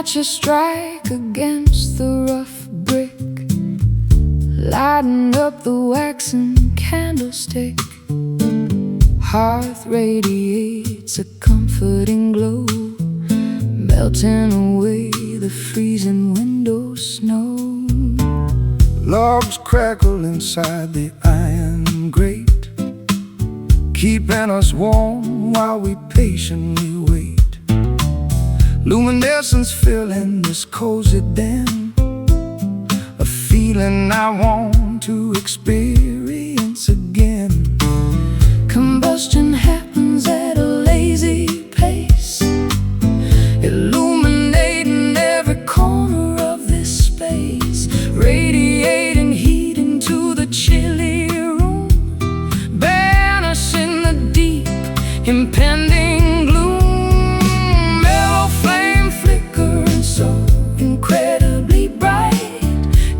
matches strike against the rough brick, lighting up the waxen candlestick. Hearth radiates a comforting glow, melting away the freezing window snow. Logs crackle inside the iron grate, keeping us warm while we patiently wait. Luminescence filling this cozy den, a feeling I want to experience again. Combustion happens at a lazy pace, illuminating every corner of this space, radiating heat into the chilly room, banishing the deep, impending gloom. Mellow flame flickering so incredibly bright,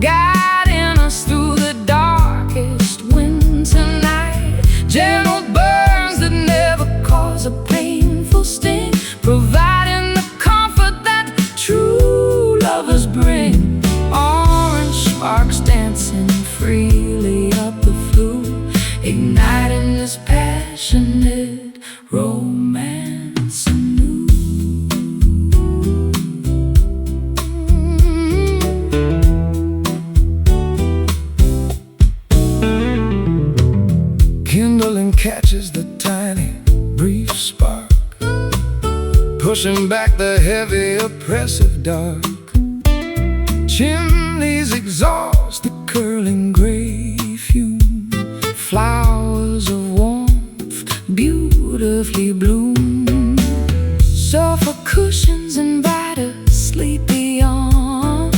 guiding us through the darkest winter night. Gentle burns that never cause a painful sting, providing the comfort that true lovers bring. Orange sparks dancing freely up the flue, igniting this passionate romance anew. Kindling catches the tiny, brief spark, pushing back the heavy, oppressive dark. Chimneys exhaust the curling gray fume, flowers of warmth beautifully bloom. Sofa cushions invite a sleepy yawn,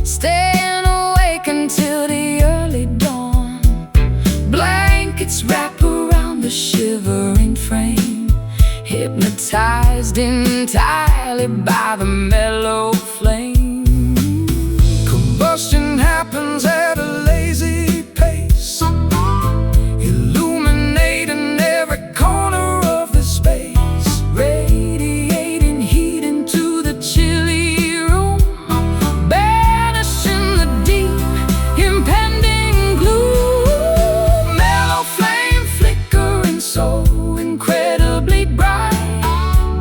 staying awake until the early dawn. Blankets wrap around the shivering frame, hypnotized entirely by the mellow flame. Combustion happens at a lazy pace, illuminating every corner of the space, radiating heat into the chilly room, banishing the deep, impending gloom. Mellow flame flickering so incredibly bright,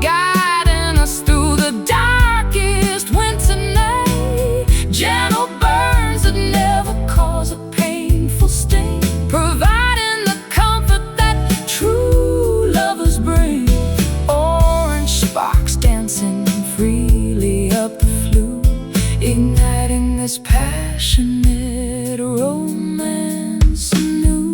guiding us through the darkest winter night. Gentle burns that never cause a painful sting, providing the comfort that true lovers bring. Orange sparks dancing freely up the flue, igniting this passionate romance anew.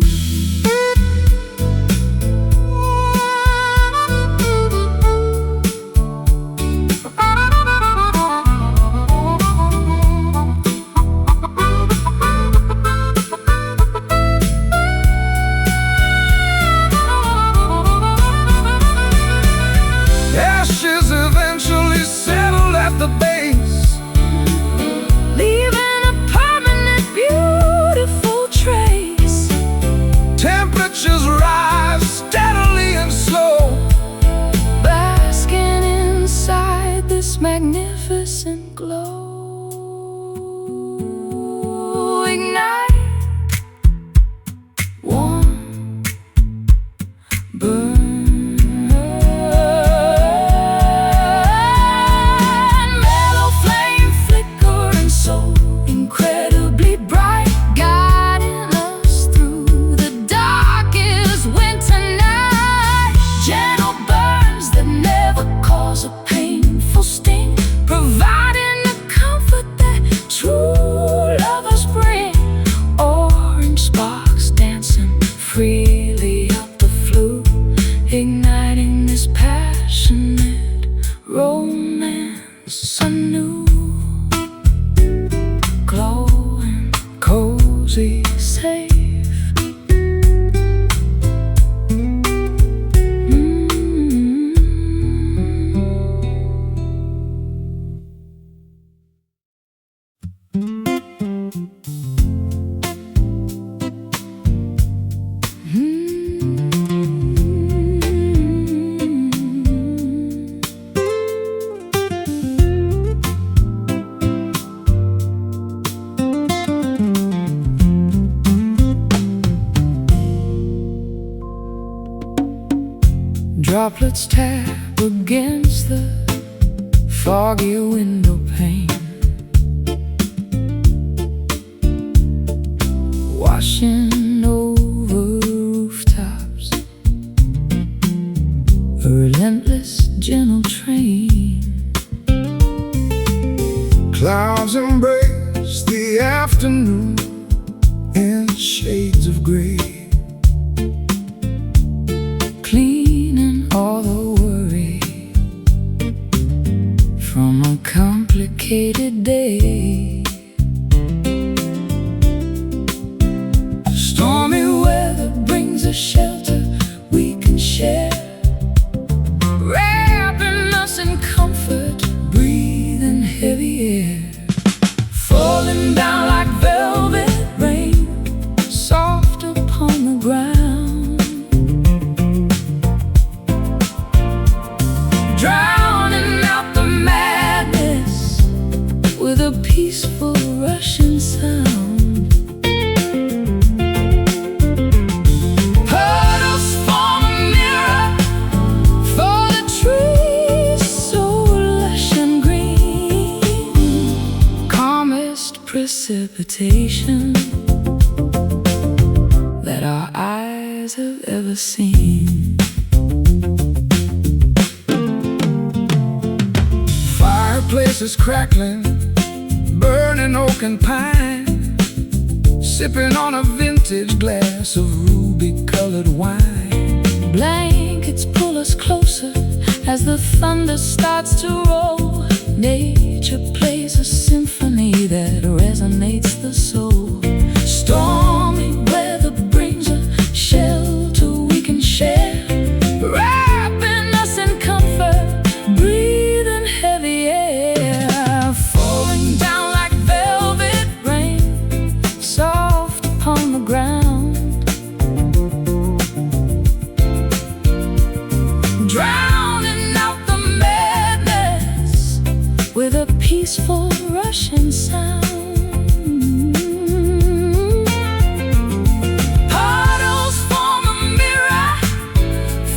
Ashes eventually settle at the base, Leaving a permanent beautiful trace. temperatures rise steadily and slow, Basking inside this magnificent glow. Ignite, warm, burn. Mellow flame flickering so incredibly bright, guiding us through the darkest winter night. Gentle burns that never cause a painful sting, providing the comfort that true lovers bring. Orange sparks dancing freely up the flue, igniting this passionate romance anew. Glowing, cozy, safe. droplets tap against the foggy window pane, washing over rooftops, a relentless, gentle train. Clouds embrace the afternoon in shades of gray, cleaning all the worry from a complicated day. Stormy weather brings a shelter we can share, wrapping us in comfort, breathing heavy air, falling down like velvet rain, soft upon the ground, drowning out the madness with a peaceful rushing sound. Puddles form a mirror for the trees so lush and green, calmest precipitation that our eyes have ever seen. Fireplaces crackling, burning oak and pine, sipping on a vintage glass of ruby-colored wine. Blankets pull us closer as the thunder starts to roll. Nature plays a symphony that resonates the soul. Stormy weather brings a shelter we can share, wrapping us in comfort, breathing heavy air, falling down like velvet rain, soft upon the ground, drowning out the madness with a peaceful rushing sound. Puddles form a mirror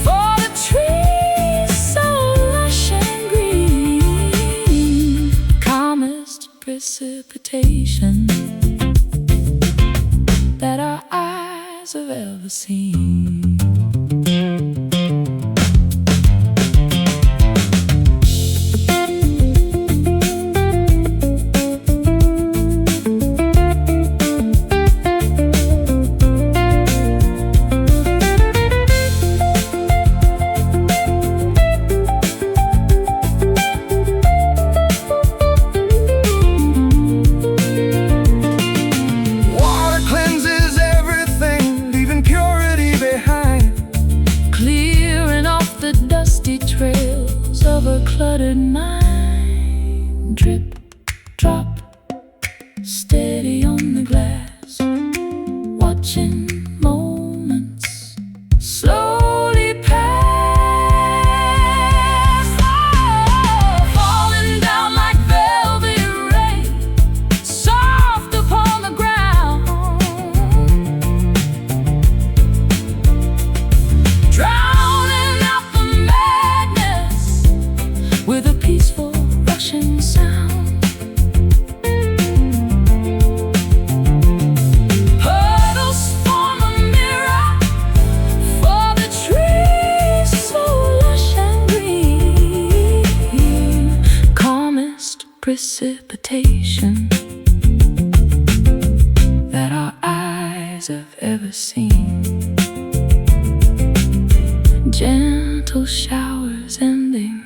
for the trees so lush and green, calmest precipitation that our eyes have ever seen. Water cleanses everything, leaving purity behind, Clearing off the dusty trails of a cluttered mind. Drip, drop, steady on the glass, watching moments slowly pass. Oh, falling down like velvet rain, soft upon the ground, drowning out the madness with a peaceful rushing sound. Puddles form a mirror for the trees so lush and green, calmest precipitation that our eyes have ever seen. Gentle showers ending,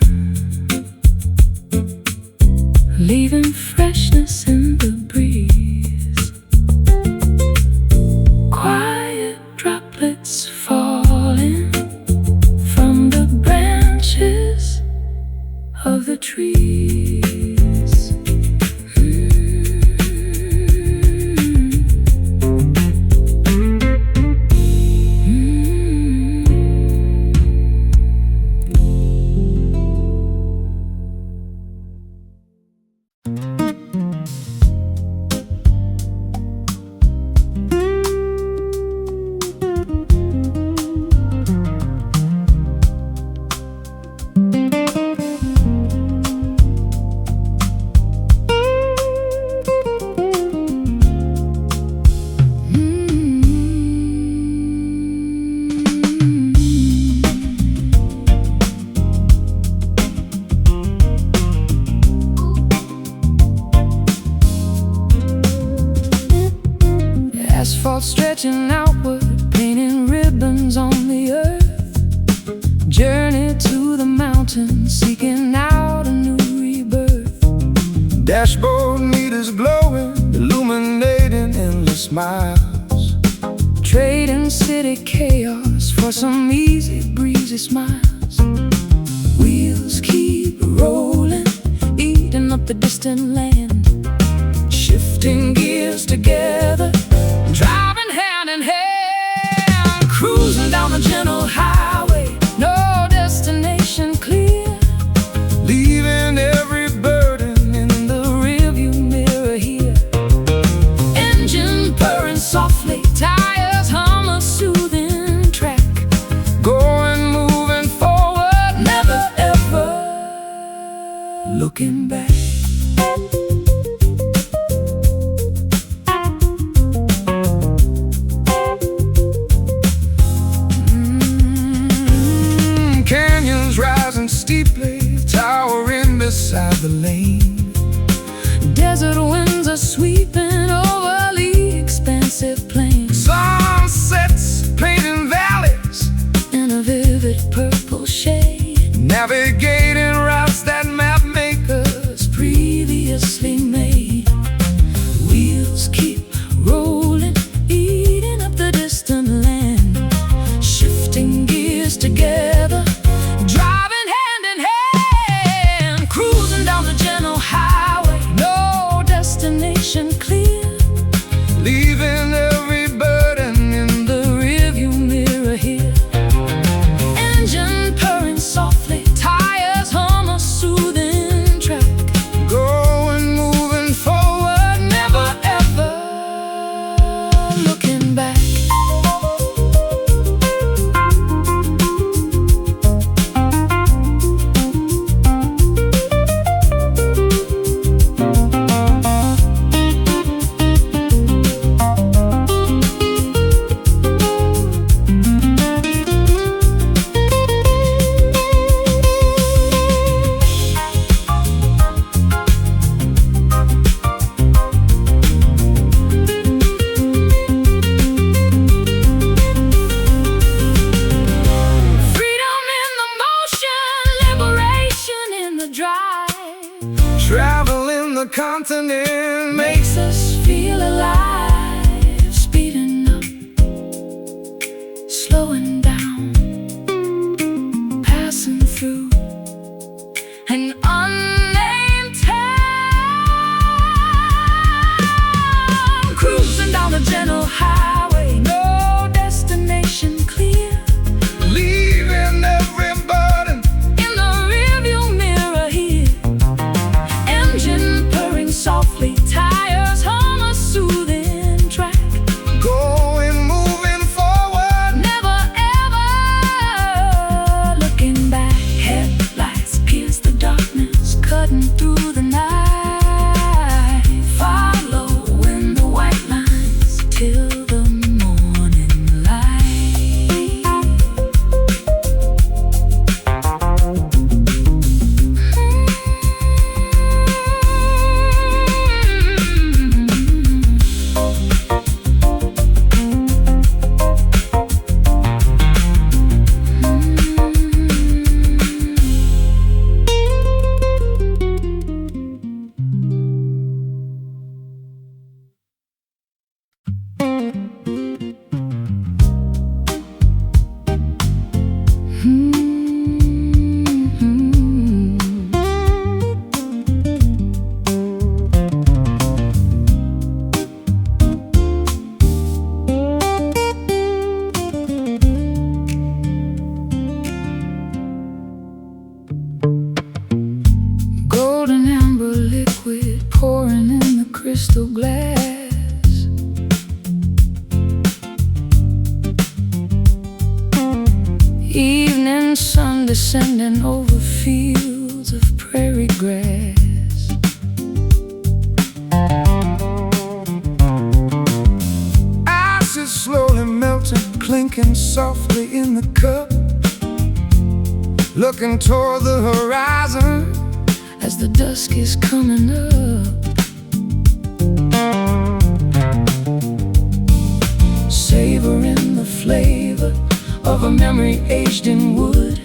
leaving freshness in the breeze. Quiet droplets falling from the branches of the trees. asphalt stretching outward, painting ribbons on the earth. Journey to the mountains, seeking out a new rebirth. Dashboard meters glowing, illuminating endless smiles. Trading city chaos for some easy breezy smiles. Wheels keep rolling, eating up the distant land. Shifting gears together, driving hand in hand. Cruising down the gentle highway, no destination clear. Leaving every burden in the rearview mirror here. Engine purring softly, tires hum a soothing track. Going, moving forward, Never ever looking back. Canyons rising steeply, towering beside the lane. Desert winds are sweeping over the expansive plains. Sunsets painting valleys In a vivid purple shade, navigating routes that map makers previously made. Wheels keep rolling, eating up the distant land. Shifting gears together, driving hand in hand. Cruising down the gentle highway, no destination clear. leaving every burden in The rearview mirror here. Engine purring softly, tires hum a soothing track. going, moving forward. Never ever looking back. Freedom in the motion, liberation in the drive. Traveling the continent Makes us feel alive. Speeding up, slowing down, passing through an unnamed town. Cruising down the gentle highway, no destination clear. leaving every burden. In the rearview mirror here, engine purring softly, tires hum a soothing track. Going, moving forward. Never ever looking back. Headlights pierce the darkness, cutting through the night. Following the white lines till the morning light. Golden amber liquid pouring in the crystal glass. Evening sun descending over fields of prairie grass. Ice is slowly melting, clinking softly in the cup. Looking toward the horizon As the dusk is coming up. memory aged in wood,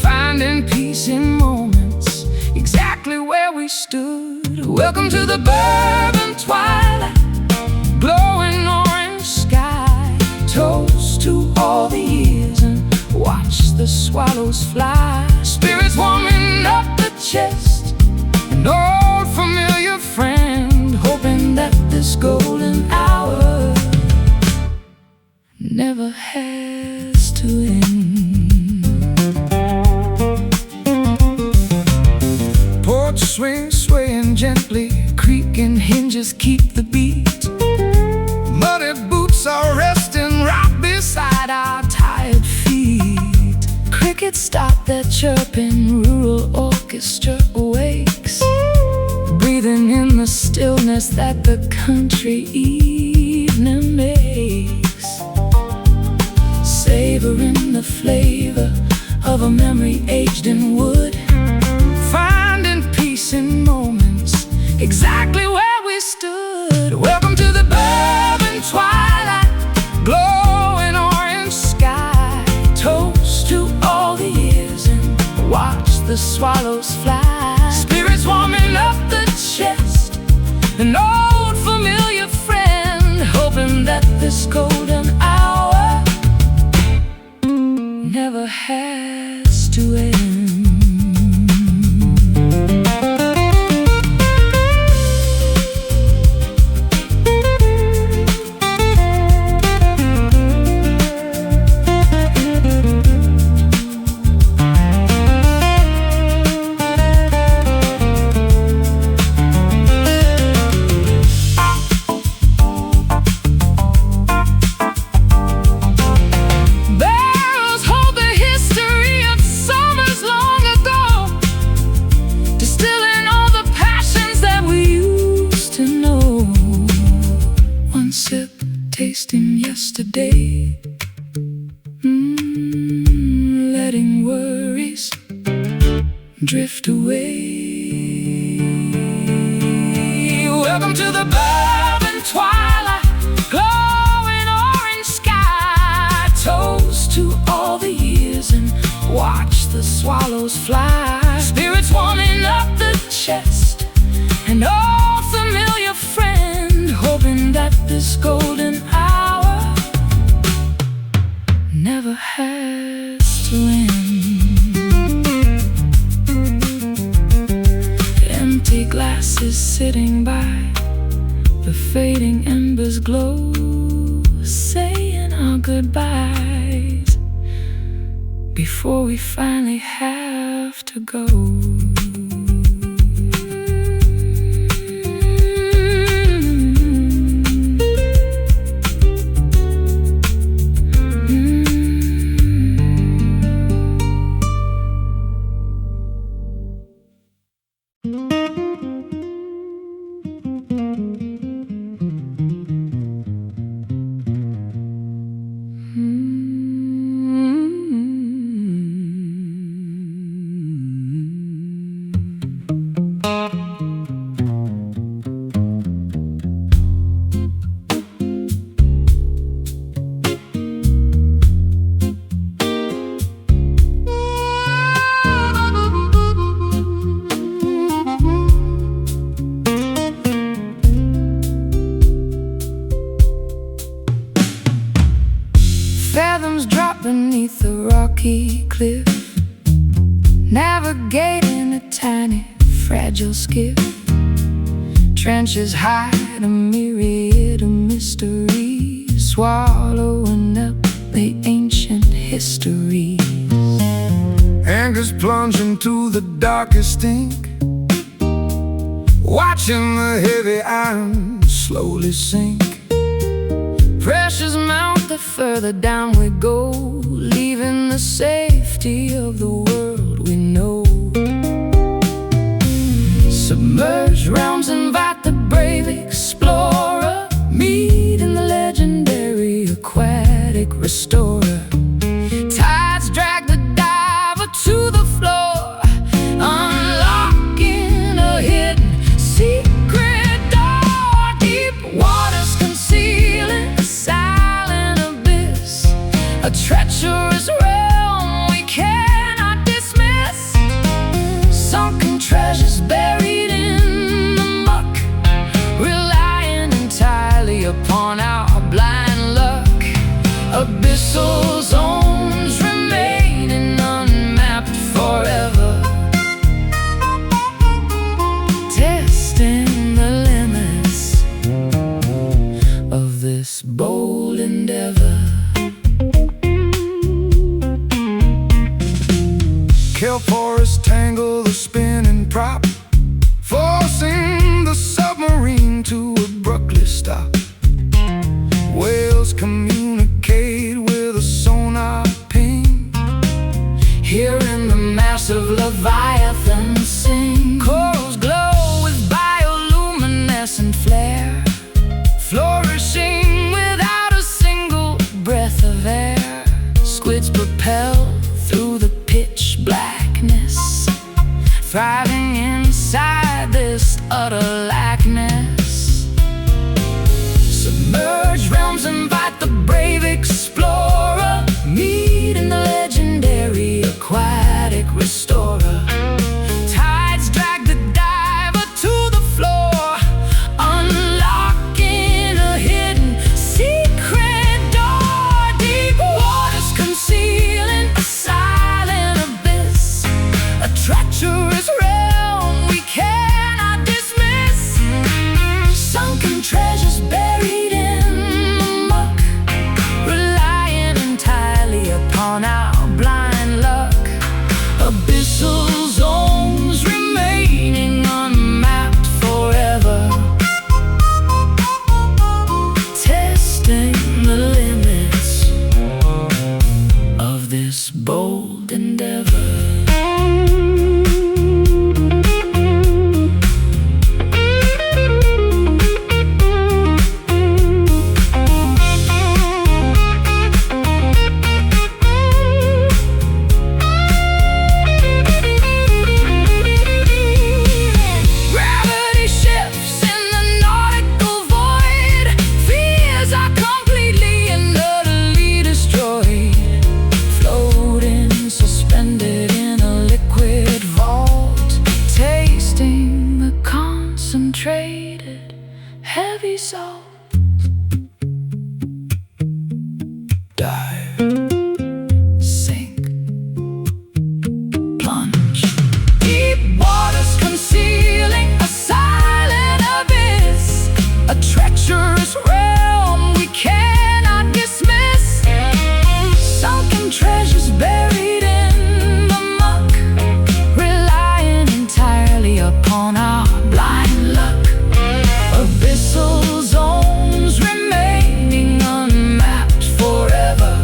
finding peace in moments exactly where we stood. Welcome to the bourbon twilight, glowing orange sky. Toast to all the years and watch the swallows fly. Spirits warming up the chest, an old familiar friend, hoping that this golden hour never has to end. Porch swing swaying gently, creaking hinges keep the beat. Muddy boots are resting right beside our tired feet. Crickets stop their chirping, rural orchestra awakes, breathing in the stillness that the country evening makes. Savoring the flavor of a memory aged in wood, finding peace in moments exactly where we stood. Welcome to the bourbon twilight, glowing orange sky. Toast to all the years and watch the swallows fly. Spirits warming up the chest, an old familiar friend, hoping that this golden hour never has to end. Tasting yesterday, letting worries drift away. Welcome to the bourbon twilight, glowing orange sky. Toast to all the years and watch the swallows fly. Spirits warming up the chest, an old familiar friend, hoping that this golden hour never has to end. Empty glasses sitting by the fading embers glow, saying our goodbyes before we finally have to go. Fathoms drop beneath the rocky cliff, navigating a tiny, fragile skiff. Trenches hide a myriad of mysteries, swallowing up the ancient histories. Anchors plunge into the darkest ink, watching the heavy iron slowly sink. Pressures mount the further down we go, leaving the safety of the world we know. Submerged realms invite the brave explorer, meeting the legendary aquatic restorer. Tides drag the diver to the floor, unlocking a hidden secret door. Deep waters concealing a silent abyss, a treacherous iridescent flare, flourishing without a single breath of air. Squids propel through the pitch blackness, thriving inside this utter lackness. Submerged realms invite the brave explorer, meeting the legendary aquatic restorer. Tides drag the diver to the floor, unlocking a hidden secret door. Deep waters concealing a silent abyss, a treacherous realm we cannot dismiss. Sunken treasures buried in the muck, relying entirely upon our blind luck. Abyssal zones remaining unmapped forever, testing the limits of this bold endeavor. Gravity shifts in the nautical void, fears are completely and utterly destroyed. Floating, suspended in a liquid vault, tasting the concentrated heavy salt. Dive, sink, plunge. Deep waters concealing a silent abyss, a treacherous realm we cannot dismiss. Sunken treasures buried in the muck, relying entirely upon our blind luck. Abyssal zones remaining unmapped forever,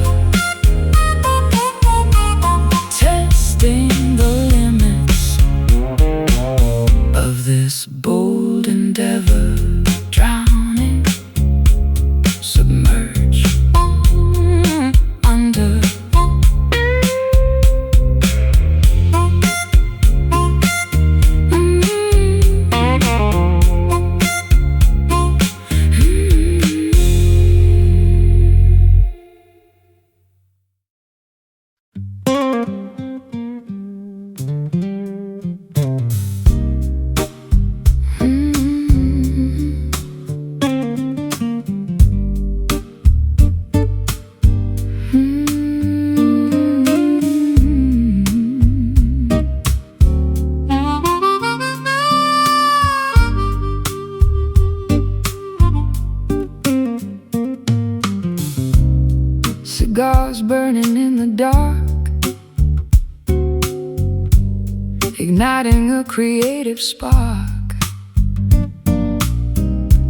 testing the limits of this bold endeavor. Drowning, submerge, under. Cigars burning in the dark, igniting a creative spark.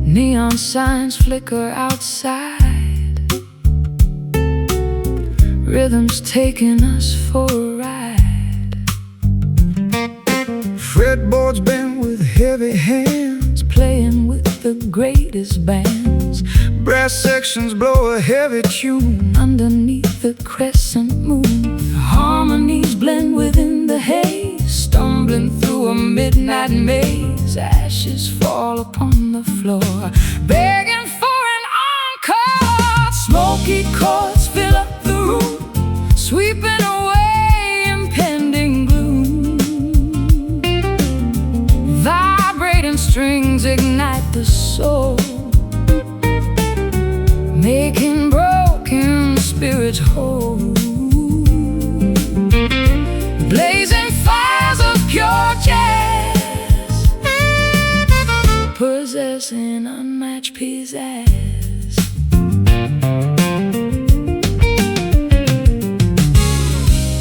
Neon signs flicker outside, rhythms taking us for a ride. Fretboards bent with heavy hands, Playing with the greatest bands, brass sections blow a heavy tune. underneath the crescent moon. Harmonies blend within the haze, stumbling through a midnight maze. Ashes fall upon the floor, begging for an encore. Smoky chords fill up the room, sweeping away impending gloom. Vibrating strings ignite the soul, making broken spirits whole. Blazing fires of pure jazz, possessing unmatched pizzazz.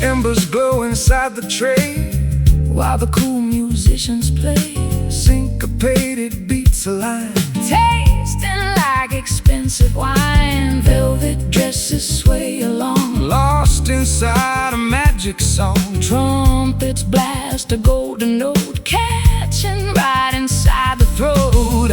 Embers glow inside the tray, while the cool musicians play. syncopated beats align, Tasting like expensive wine, velvet dresses sway along. lost inside a magic song. Trumpets blast a golden note, catching right inside the throat.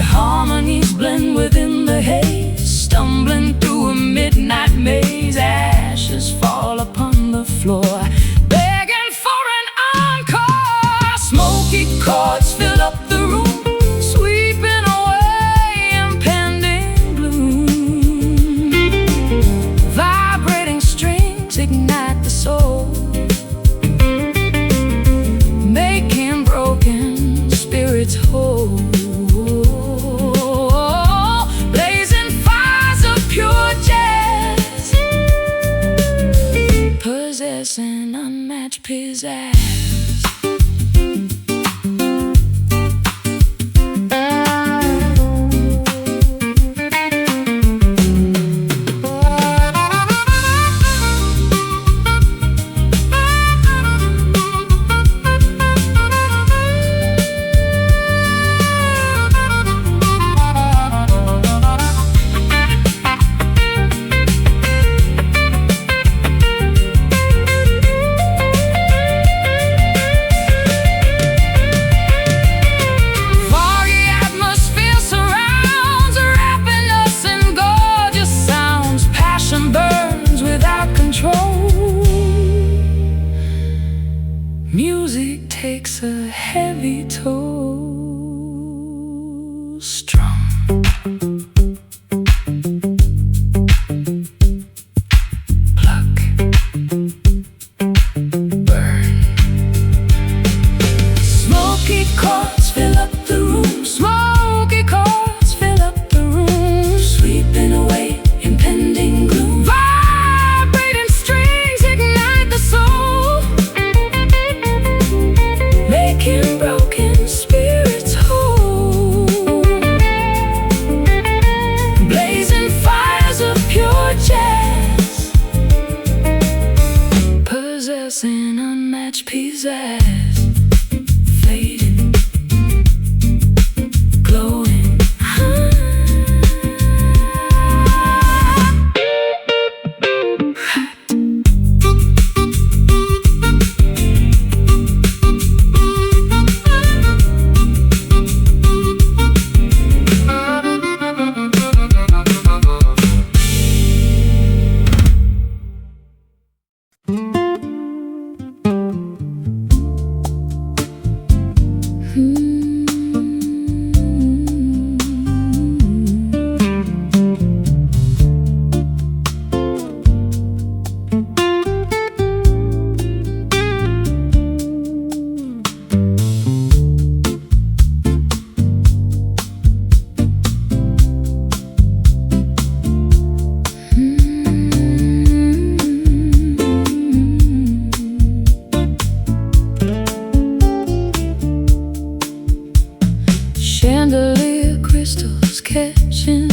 catching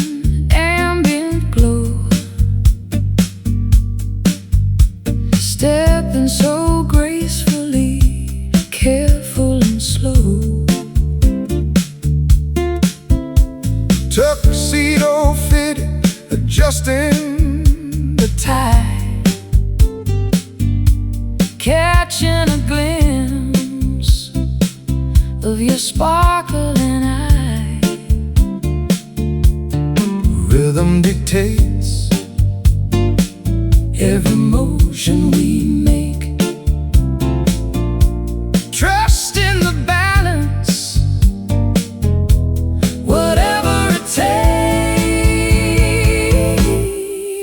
ambient glow, stepping so gracefully, careful and slow. Tuxedo fitted, adjusting the tie, catching a glimpse of your sparkling eye. Rhythm dictates every motion we make. Trust in the balance, whatever it takes.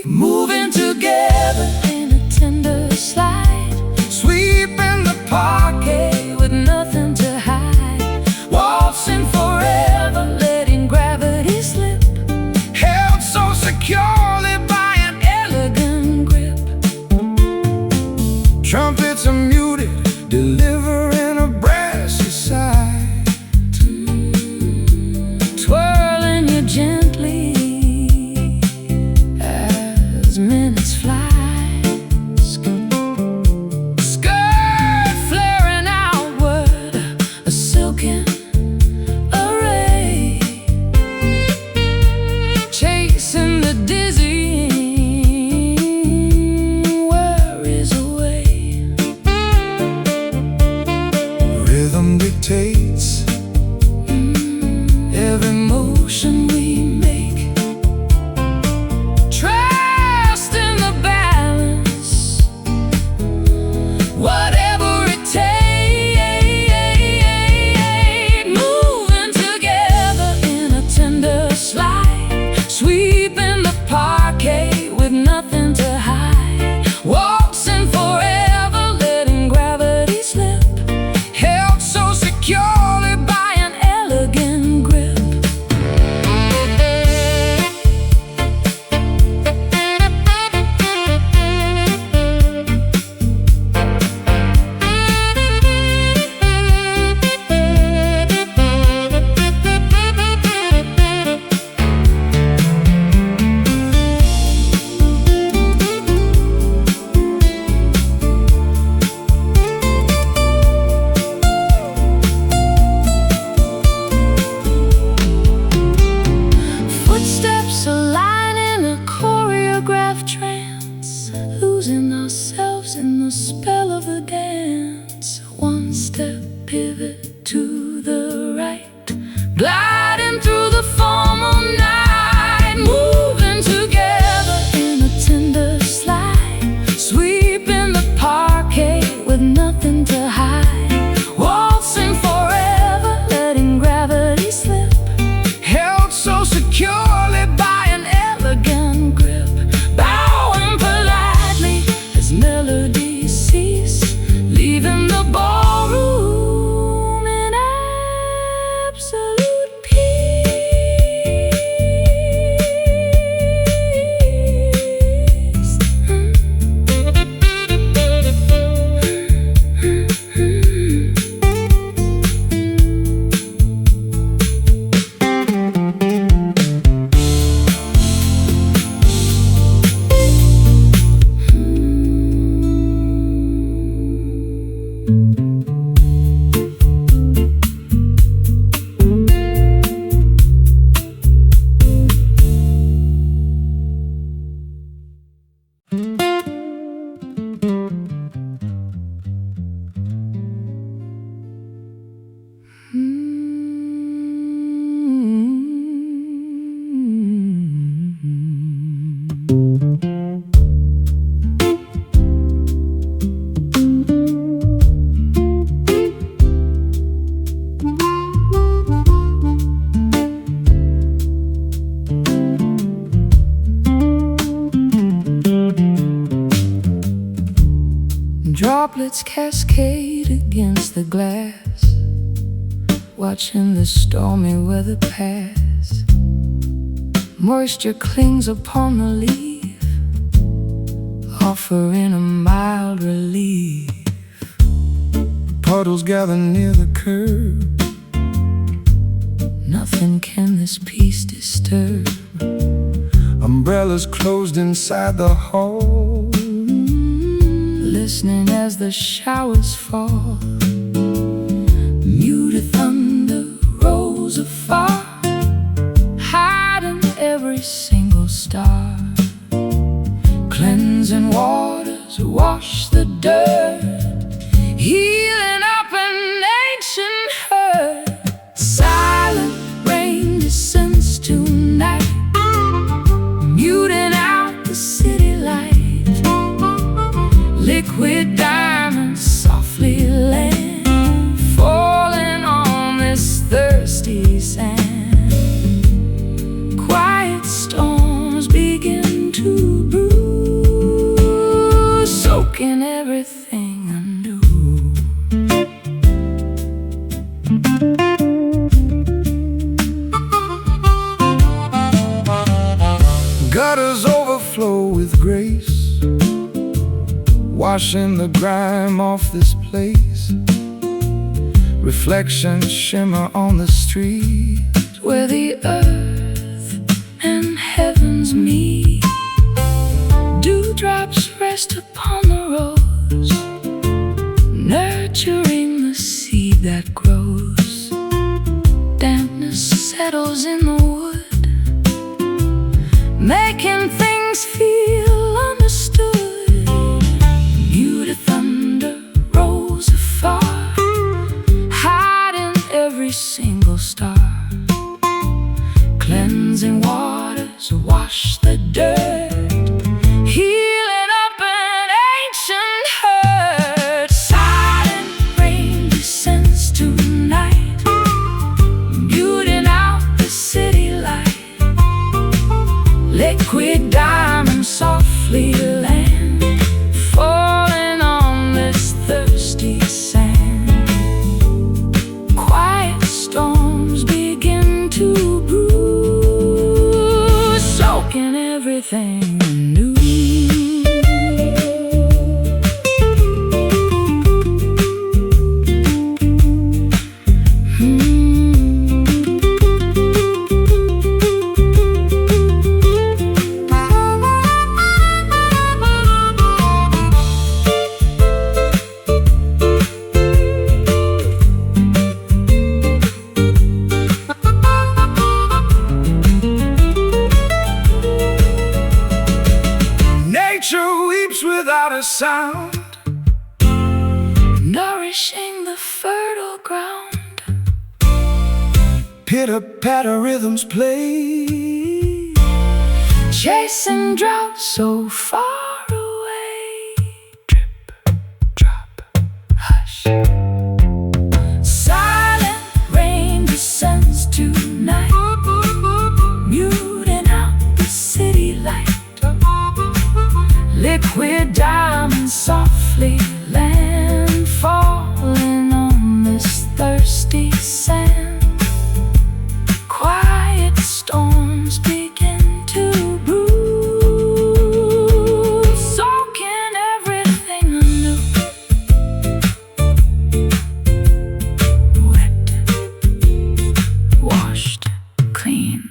Moving together in a tender slide, sweeping the parquet with nothing to hide. Waltzing forever, letting gravity slip, held so securely by an elegant grip. trumpets are muted, delivering a brassy sigh. Twirling you gently as minutes fly. Skirt flaring outward, a silken array, chasing the dizzying worries away. Rhythm dictates Every motion we make. Trust in the balance, whatever it takes. Moving together in a tender slide, sweeping the parquet with nothing to hide. Waltzing forever, letting gravity slip, held so securely by an elegant grip. Footsteps align in a choreographed trance, losing ourselves in the spell of the dance. One step pivot to the right, gliding through the formal night. Moving together in a tender slide, sweeping the parquet with nothing to hide. Waltzing forever, letting gravity slip, held so securely by an elegant grip. Bowing politely as melodies cease, leaving the ballroom in absolute peace. Droplets cascade against the glass, watching the stormy weather pass. Moisture clings upon the leaf, offering a mild relief. Puddles gather near the curb, Nothing can this peace disturb. Umbrellas closed inside the hall, listening as the showers fall. Muted thunder rolls afar, hiding every single star. Cleansing waters wash the dirt, healing up an ancient hurt. Silent rain descends tonight, muting out the city light. Liquid diamonds softly land, falling on this thirsty sand. Quiet storms begin to brew, soaking everything anew. gutters overflow with grace, washing the grime off this place. Reflections shimmer on the street, where the earth and heavens meet. Dewdrops rest upon the rose, nurturing the seed that grows. Dampness settles in the wood, making things feel understood. Muted thunder rolls afar, hiding every single star. Cleansing waters wash the dirt, healing up an ancient hurt. Silent rain descends tonight, muting out the city light. Liquid diamonds softly land, falling on this thirsty sand. Quiet storms begin to brew, soaking everything anew. nature weeps without a sound, Nourishing the fertile ground. pitter-patter rhythms play, Chasing drought so far away. Drip, drop, hush. Silent rain descends tonight, muting out the city light. Liquid diamonds softly land, falling on this thirsty sand. Quiet storms begin to brew, soaking everything anew. Wet, washed, clean.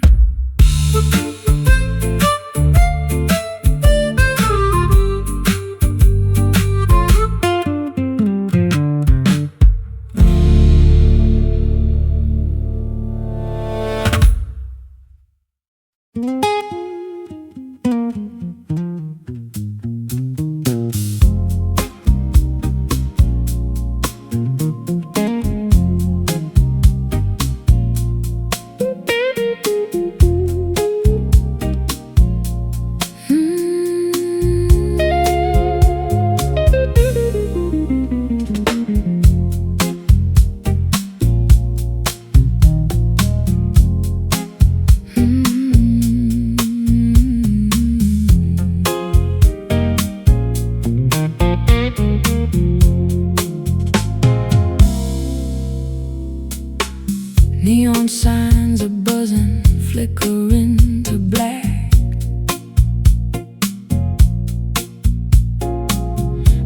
Neon signs are buzzing, flickering to black.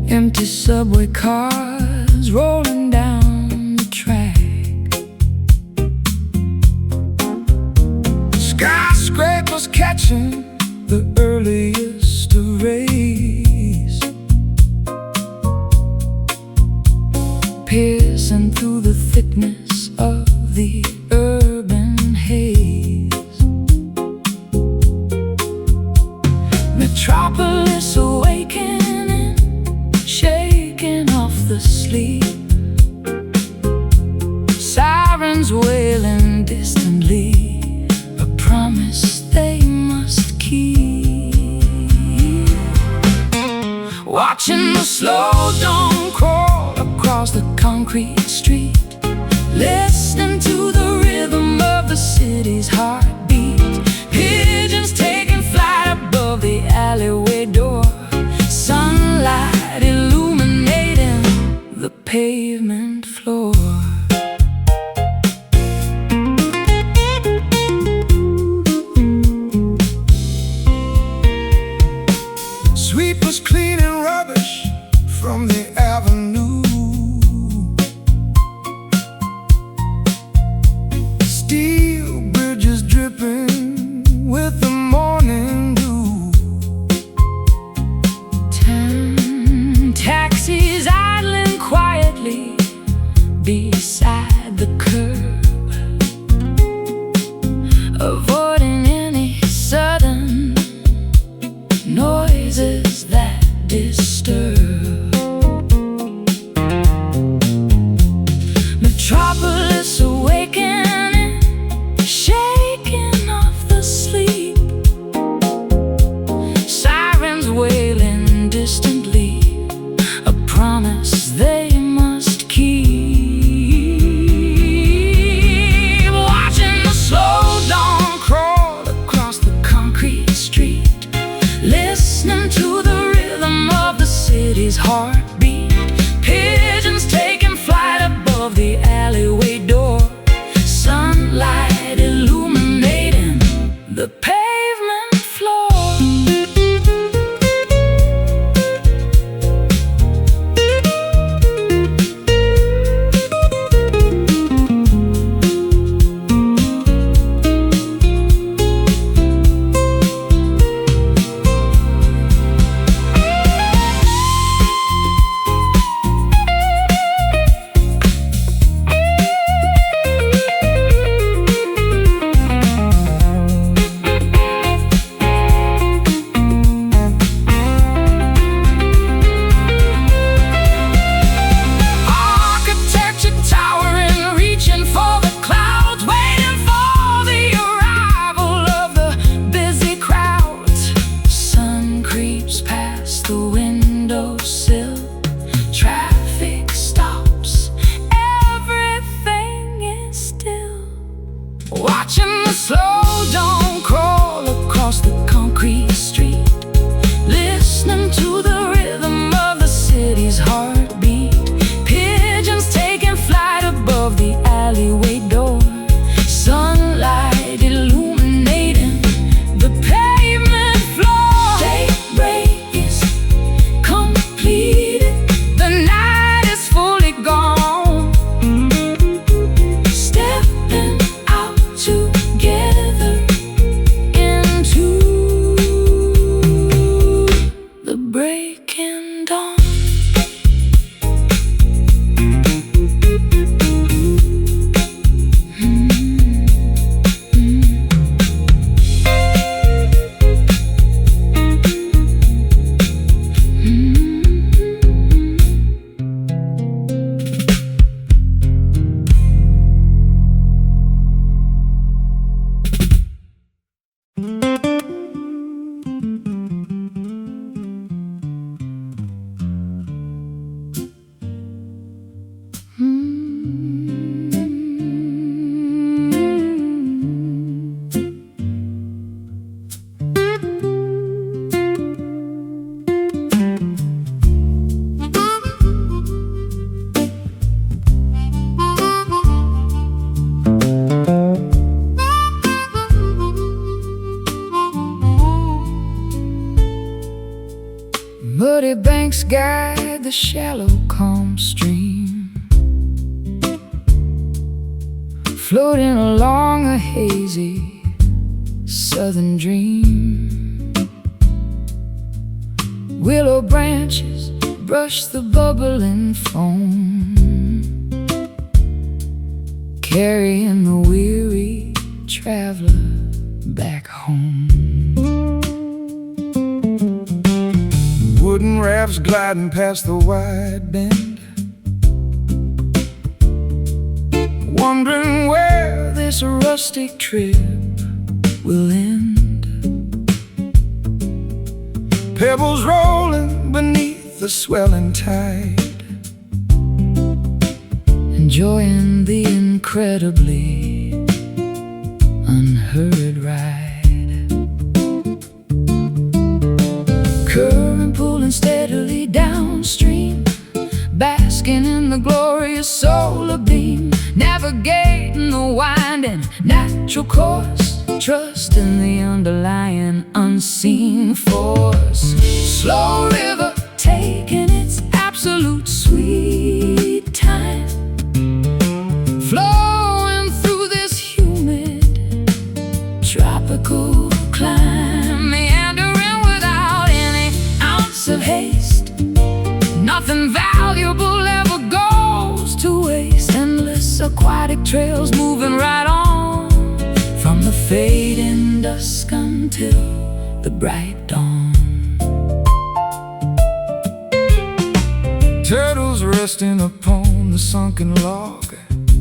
Empty subway cars rolling down the track. was catching the earliest of rays, piercing through the thickness of the urban haze. Metropolis awakening, shaking off the sleep. Sirens wailing distantly, a promise they must keep. Watching the slow dawn crawl across the concrete street, listening to the rhythm of the city's heartbeat. Pigeons taking flight above the alleyway door, sunlight illuminating the pavement floor. Sweepers cleaning rubbish from the avenue, steel bridges dripping with the morning dew. Taxis idling quietly beside the curb, avoiding any sudden noises that disturb. Metropolis awakening, shaking off the sleep. Sirens wailing distantly, a promise they must keep. Watching the slow dawn crawl across the concrete street, listening to the rhythm of the city's heartbeat. Pigeons taking flight above the alleyway door, sunlight illuminating the pavement floor. Architecture towering, reaching for the clouds, waiting for the arrival of the busy crowds. Sun creeps past the windowsill, traffic stops, everything is still. Watching the slow dawn crawl across the concrete street, listening to the rhythm of the city's heartbeat. Pigeons taking flight above the alleyway door, sunlight illuminating the pavement floor. Daybreak is completed, the night is fully gone. Stepping out together into the breaking dawn. Muddy banks guide the shallow, calm stream, floating along a hazy southern dream. Willow branches brush the bubbling foam, carrying the weary traveler back home. Wooden rafts gliding past the wide bend, wondering where this rustic trip will end. Pebbles rolling beneath the swelling tide, enjoying the incredibly unheard ride. Current pulling steadily downstream, basking in the glorious solar beam, navigating the winding natural course, trusting the underlying unseen force. Slow river taking its absolute sweet time, flowing through this humid tropical climb, meandering without any ounce of haste. Nothing valuable ever goes to waste. Endless aquatic trails moving right on, from the fading dusk until the bright dawn. turtles resting upon the sunken log,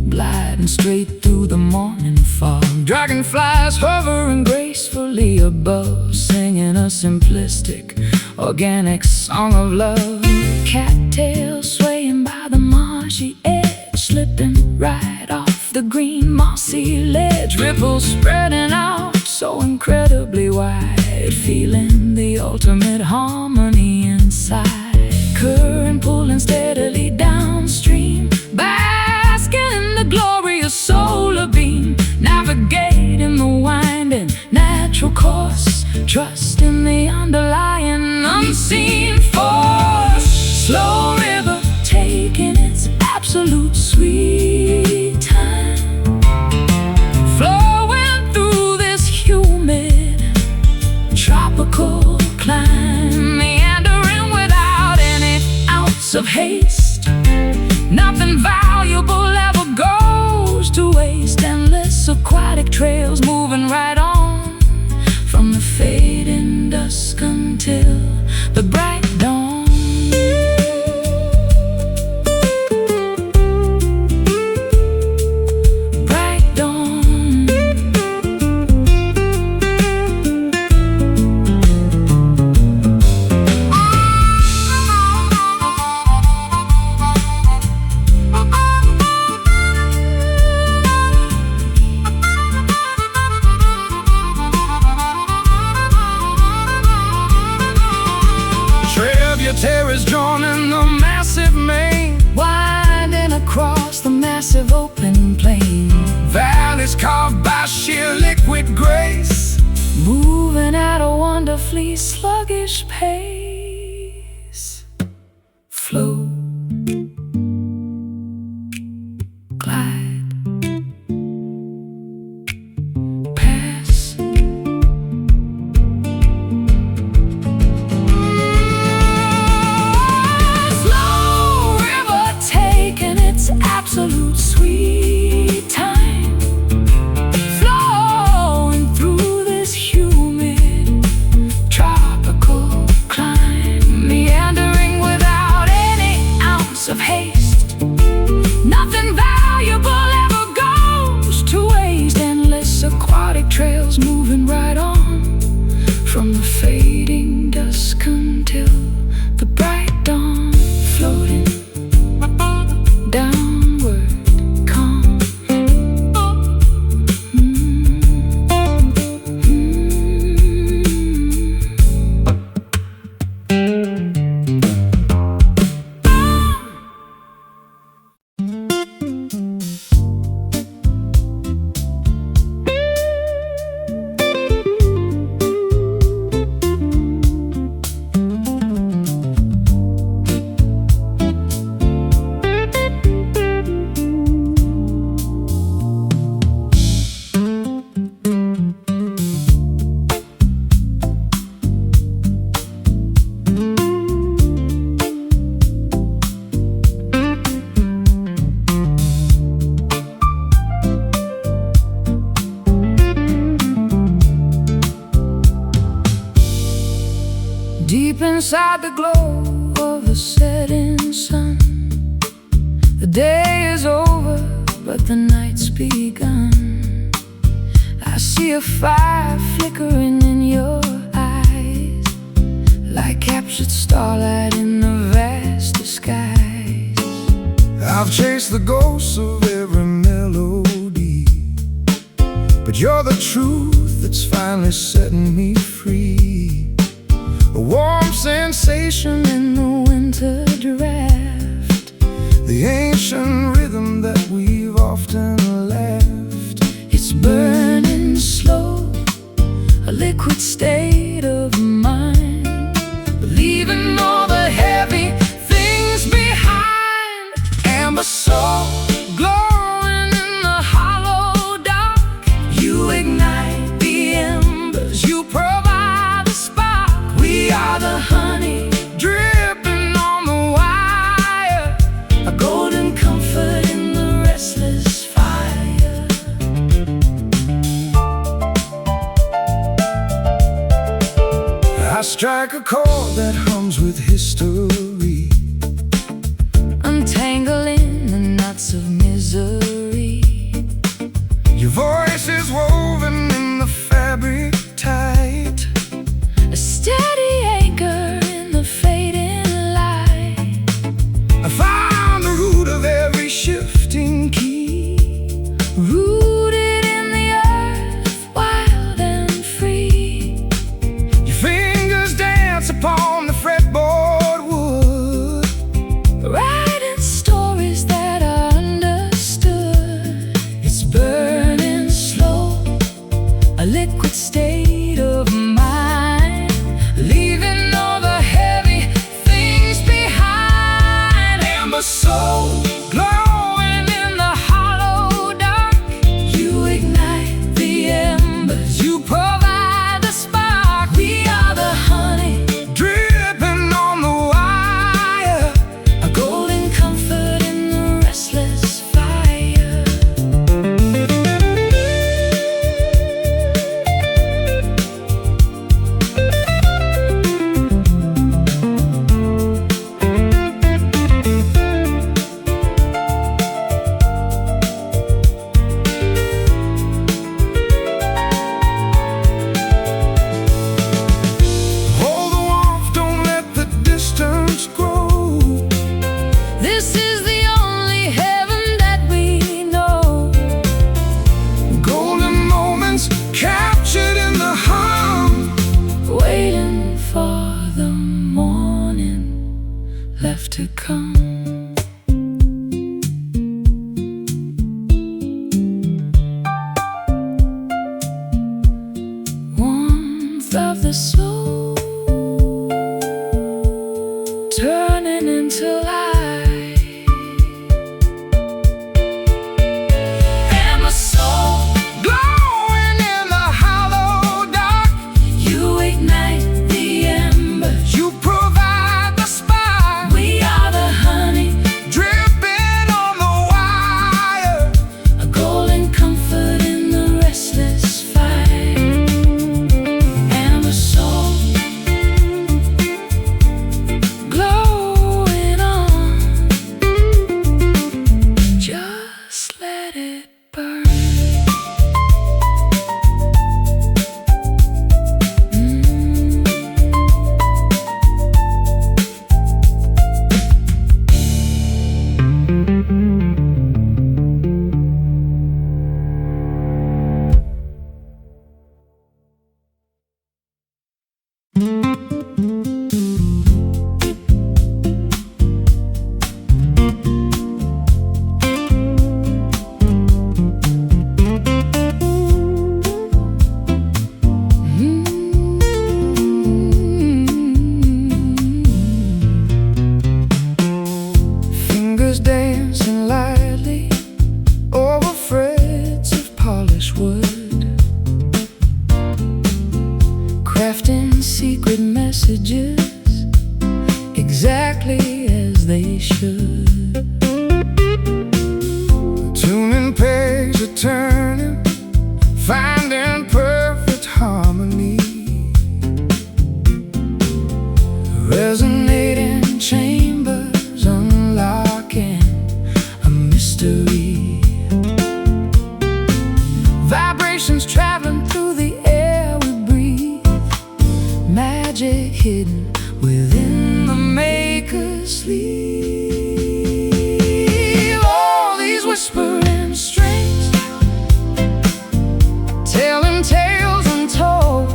gliding straight through the morning fog. dragonflies hovering gracefully above, singing a simplistic, organic song of love. Cattails swaying by the marshy edge, slipping right off the green mossy ledge. Ripples spreading out so incredibly wide, feeling the ultimate harmony inside. Current pulling steadily downstream, basking in the glorious solar beam, navigating the winding natural course, trusting the underlying unseen force. Slow river taking its absolute sweet time, flowing through this humid tropical climb, meandering without any ounce of haste. Nothing valuable ever goes to waste. Endless aquatic trails moving right on, from the fading dusk until the bright dawn. Bright dawn. Tributaries joining the massive main, Winding across the massive open plain, valleys carved by sheer liquid grace, moving at a wonderfully sluggish pace. Flow, glide, pass. Slow river taking its absolute sweet time, flowing through this humid tropical climb. Deep inside the glow of the setting sun, the day is over, but the night's begun. I see a fire flickering in your eyes, like captured starlight in the vast skies. I've chased the ghosts of every melody, but you're the truth that's finally setting me free. A warm sensation in the winter draft, the ancient rhythm that we've often left. It's burning slow, a liquid state of mind, leaving all the heavy things behind. Amber soul glowing in the hollow dark, you ignite the embers, you provide the spark. We are the honey dripping on the wire, a golden comfort in the restless fire. I strike a chord that hums with history, Untangling the knots of misery. your voice is woven in the fabric tight, A steady anchor in the fading light. I found the root of every shifting key, Rooted in the earth, wild and free. your fingers dance upon the fretboard wood, Writing stories that are understood. It's burning slow, a liquid state of mind, leaving all the heavy things behind. Amber soul glowing in the hollow dark, you ignite the embers, you provide the spark. We are the honey dripping on the wire, a golden comfort in the restless fire. hold the warmth, don't let the distance grow. This is the only heaven that we know. Golden moments captured in the hum, Waiting for the morning left to come. Warmth of the soul turning into light. And the soul glowing in the hollow dark, you ignite the embers, you provide the spark. we are the honey, Dripping on the wire, a golden comfort in the restless fire. And the soul glowing on, just let it burn. fingers dancing lightly over frets of polished wood, Crafting secret messages exactly as they should. tuning page a turning, finding perfect harmony. hidden within the maker's sleeve. All these whispering strings, telling tales untold,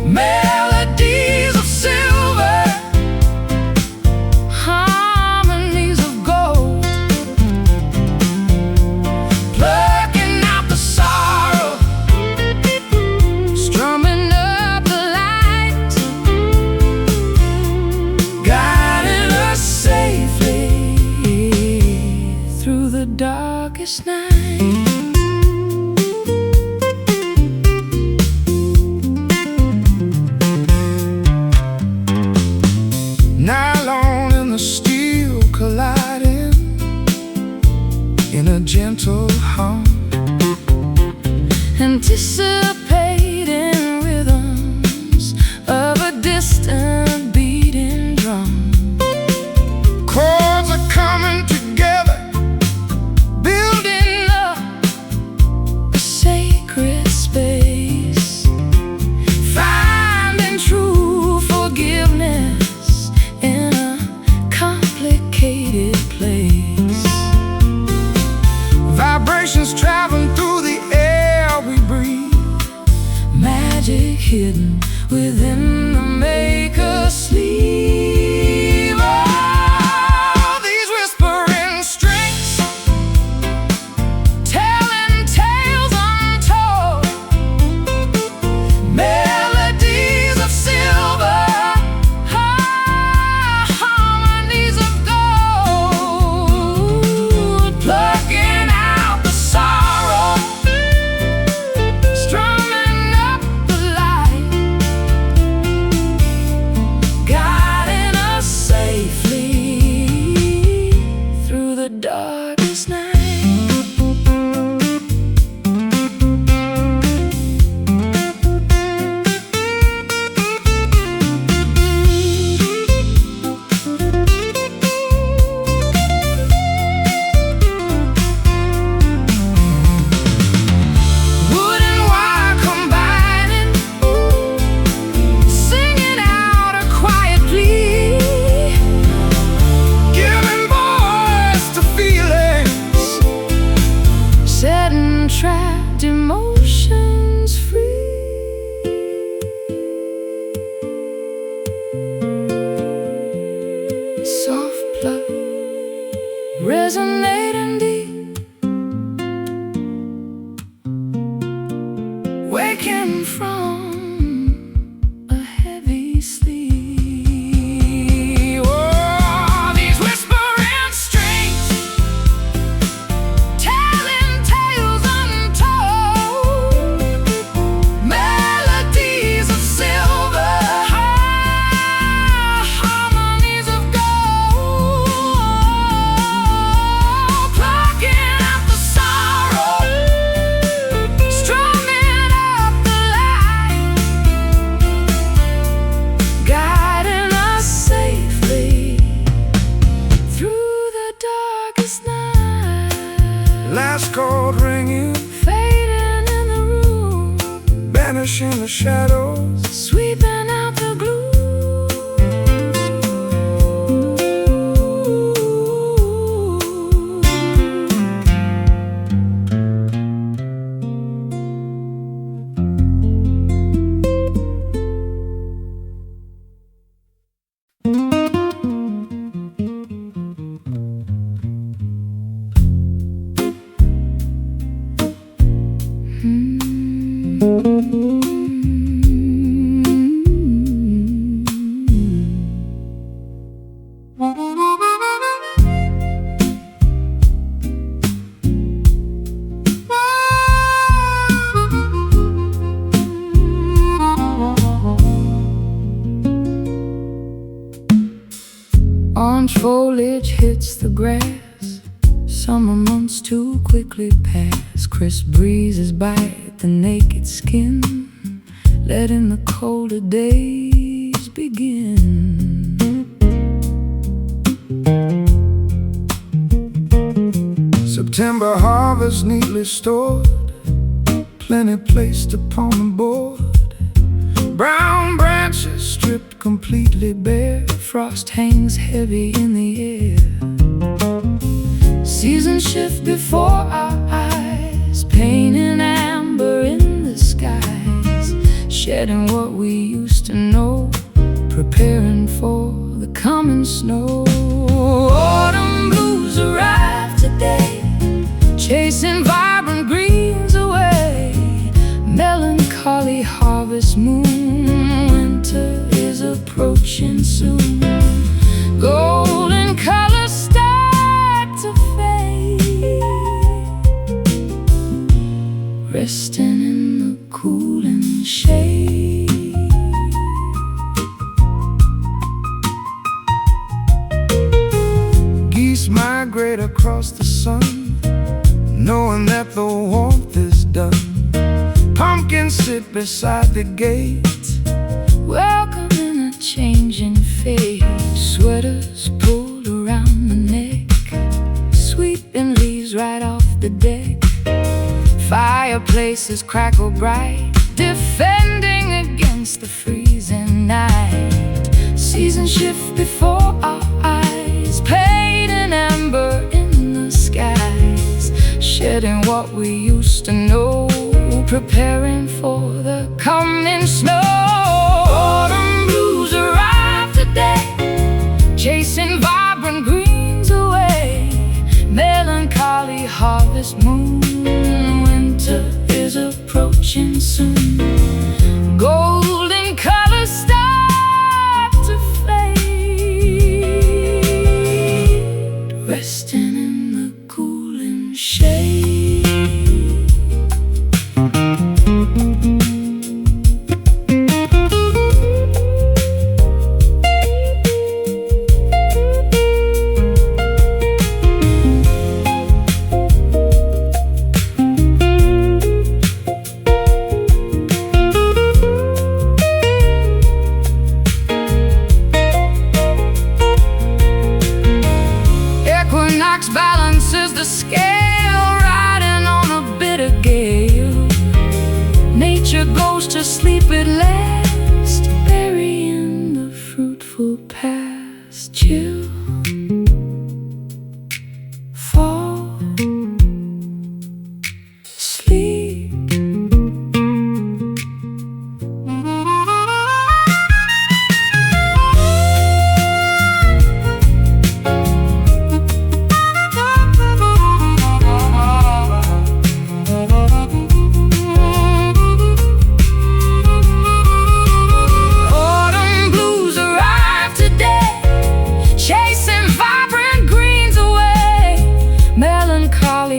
melodies of silver, harmonies of gold, plucking out the sorrow, strumming up the light, guiding us safely through the darkest night. Nylon and the steel colliding in a gentle hum, Anticipating rhythms of a distant beating drum. chords are coming together, Building up a sacred space, finding true forgiveness in a complicated place. vibrations traveling through the air we breathe, Magic hidden within the maker's sleeve. All these whispering strings, telling tales untold, melodies of silver, harmonies of gold, plucking out the sorrow, strumming up the light, guiding us safely through the darkest night. Wood and wire combining, singing out a quiet plea, giving voice to feelings, setting trapped emotions free. Soft blood resonating deep, waking from a heavy sleep. Oh, these whispering strings, telling tales untold, melodies of silver, harmonies of gold, plucking out the sorrow, strumming up the light, guiding us safely through the darkest night. last chord ringing, Fading in the room, banishing the shadows, sweeping out the orange foliage hits the grass, summer months too quickly pass. Crisp breezes bite the naked skin, letting the colder days begin. September harvest neatly stored, plenty placed upon the board. Brown bread branches stripped completely bare. Frost hangs heavy in the air. Seasons shift before our eyes, pain and amber in the skies, shedding what we used to know, preparing for the coming snow. Autumn blues arrive today, chasing vibrant greens away. Melancholy harvest moon, winter is approaching soon. Golden colors start to fade, resting in the cooling shade. Geese migrate across the sun, knowing that the warmth is done. Pumpkins sit beside the gate, welcoming a changing fate. Sweaters pulled around the neck, sweeping leaves right off the deck. Fireplaces crackle bright, defending against the freezing night. Seasons shift before our eyes, paint and amber in the skies, shedding what we used to know, preparing for the coming snow. Autumn blues arrive today, chasing vibrant greens away. Melancholy harvest moon, winter is approaching soon. Golden colors start to fade, resting in the cooling shade. Balances the scale, riding on a bitter gale. Nature goes to sleep at last, burying the fruitful past. Chill, fall, sleep.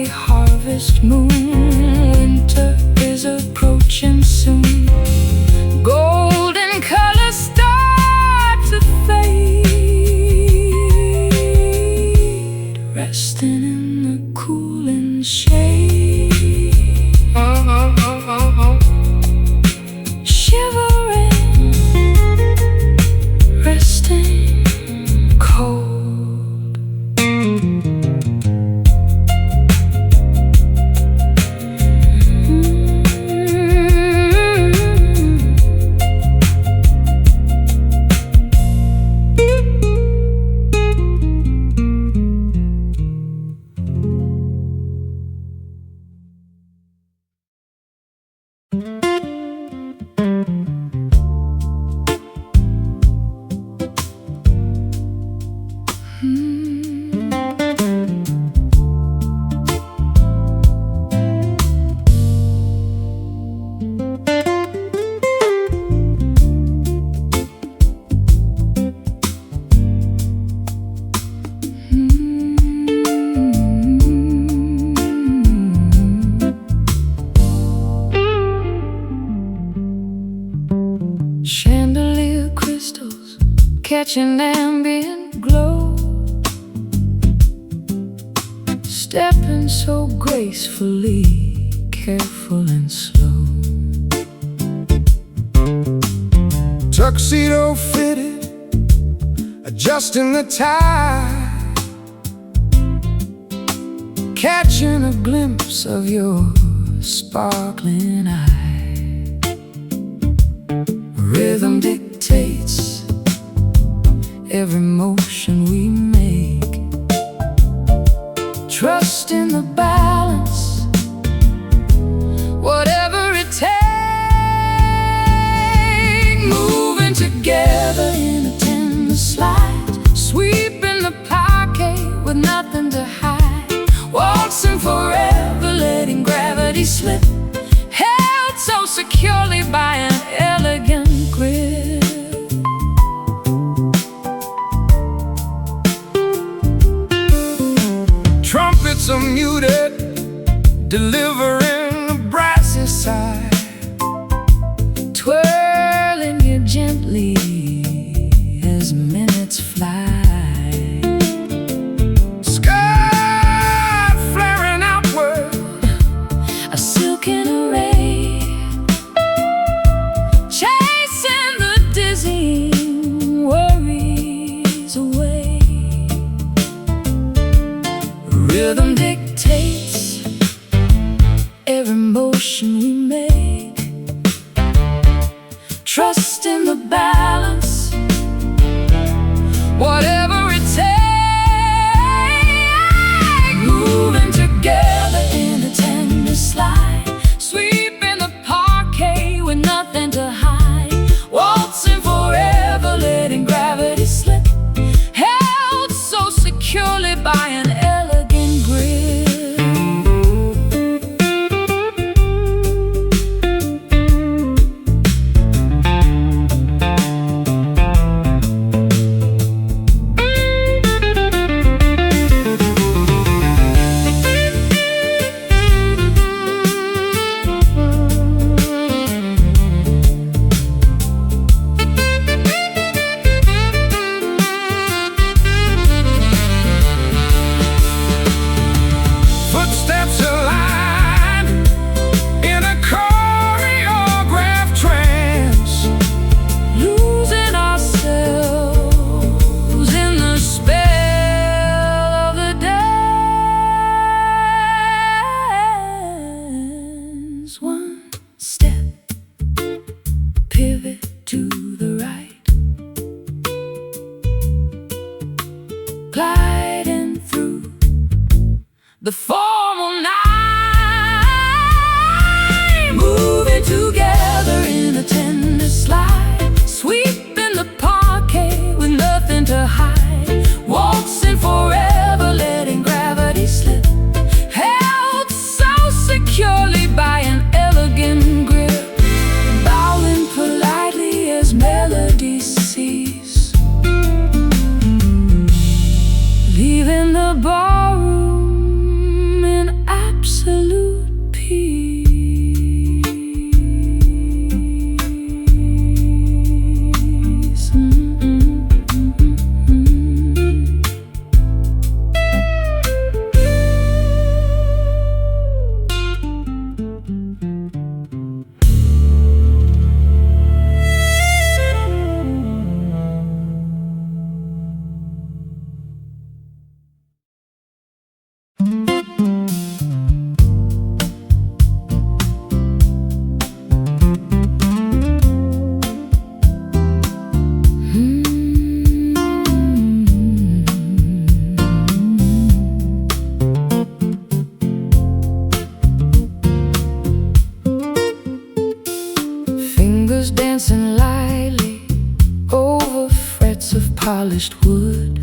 Harvest moon, winter is approaching soon. Golden colors start to fade, resting in the cooling shade. Shivering, resting cold. Chandelier crystals catching ambient glow, stepping so gracefully, careful and slow. Tuxedo fitted, adjusting the tie, catching a glimpse of your sparkling eye. Rhythm dictates slip, held so securely by an elegant grip. Trumpets are muted, delivering a brassy sigh, twirling you gently as minutes fly. Skirt flaring outward, A silken array, chasing the dizzying worries away. Rhythm dictates every motion we make. Trust in the balance, whatever it takes. Moving together in a tender slide, sweeping the parquet with nothing to hide. Waltzing forever, letting gravity slip, held so securely by an elegant grip. footsteps align in a choreographed trance, Losing ourselves in the spell of the dance. One step, pivot to the right, gliding through the formal night. Moving together in a tender slide, sweeping the parquet with nothing to hide. Waltzing forever, letting gravity slip, held so securely by an elegant grip. Bowing politely as melodies cease, leaving the ballroom in absolute peace. Fingers dancing lightly over frets of polished wood,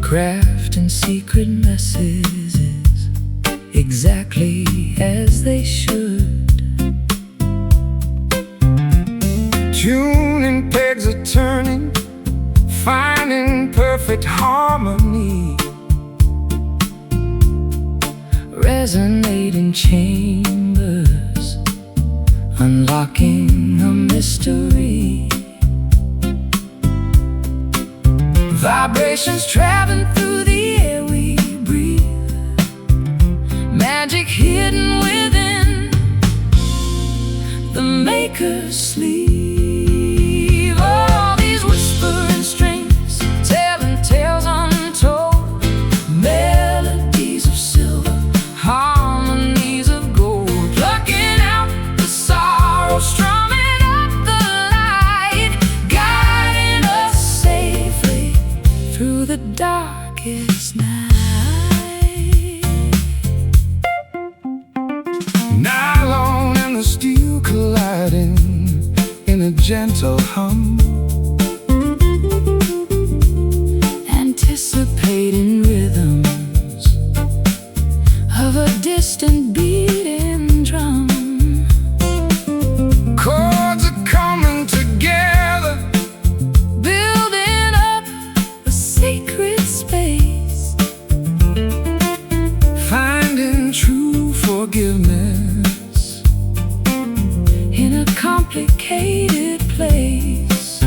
crafting secret messages exactly as they should. tuning pegs are turning, finding perfect harmony, resonating chambers, unlocking a mystery. Vibrations traveling through the air we breathe, magic hidden within the maker's sleeve. All these whispering strings telling tales untold, melodies of silver, harmonies of gold, plucking out the sorrow, strumming up the light, guiding us safely through the darkest night. nylon and the steel colliding in a gentle hum, Anticipating rhythms distant beating drum. Chords are coming together, Building up a sacred space, finding true forgiveness in a complicated place.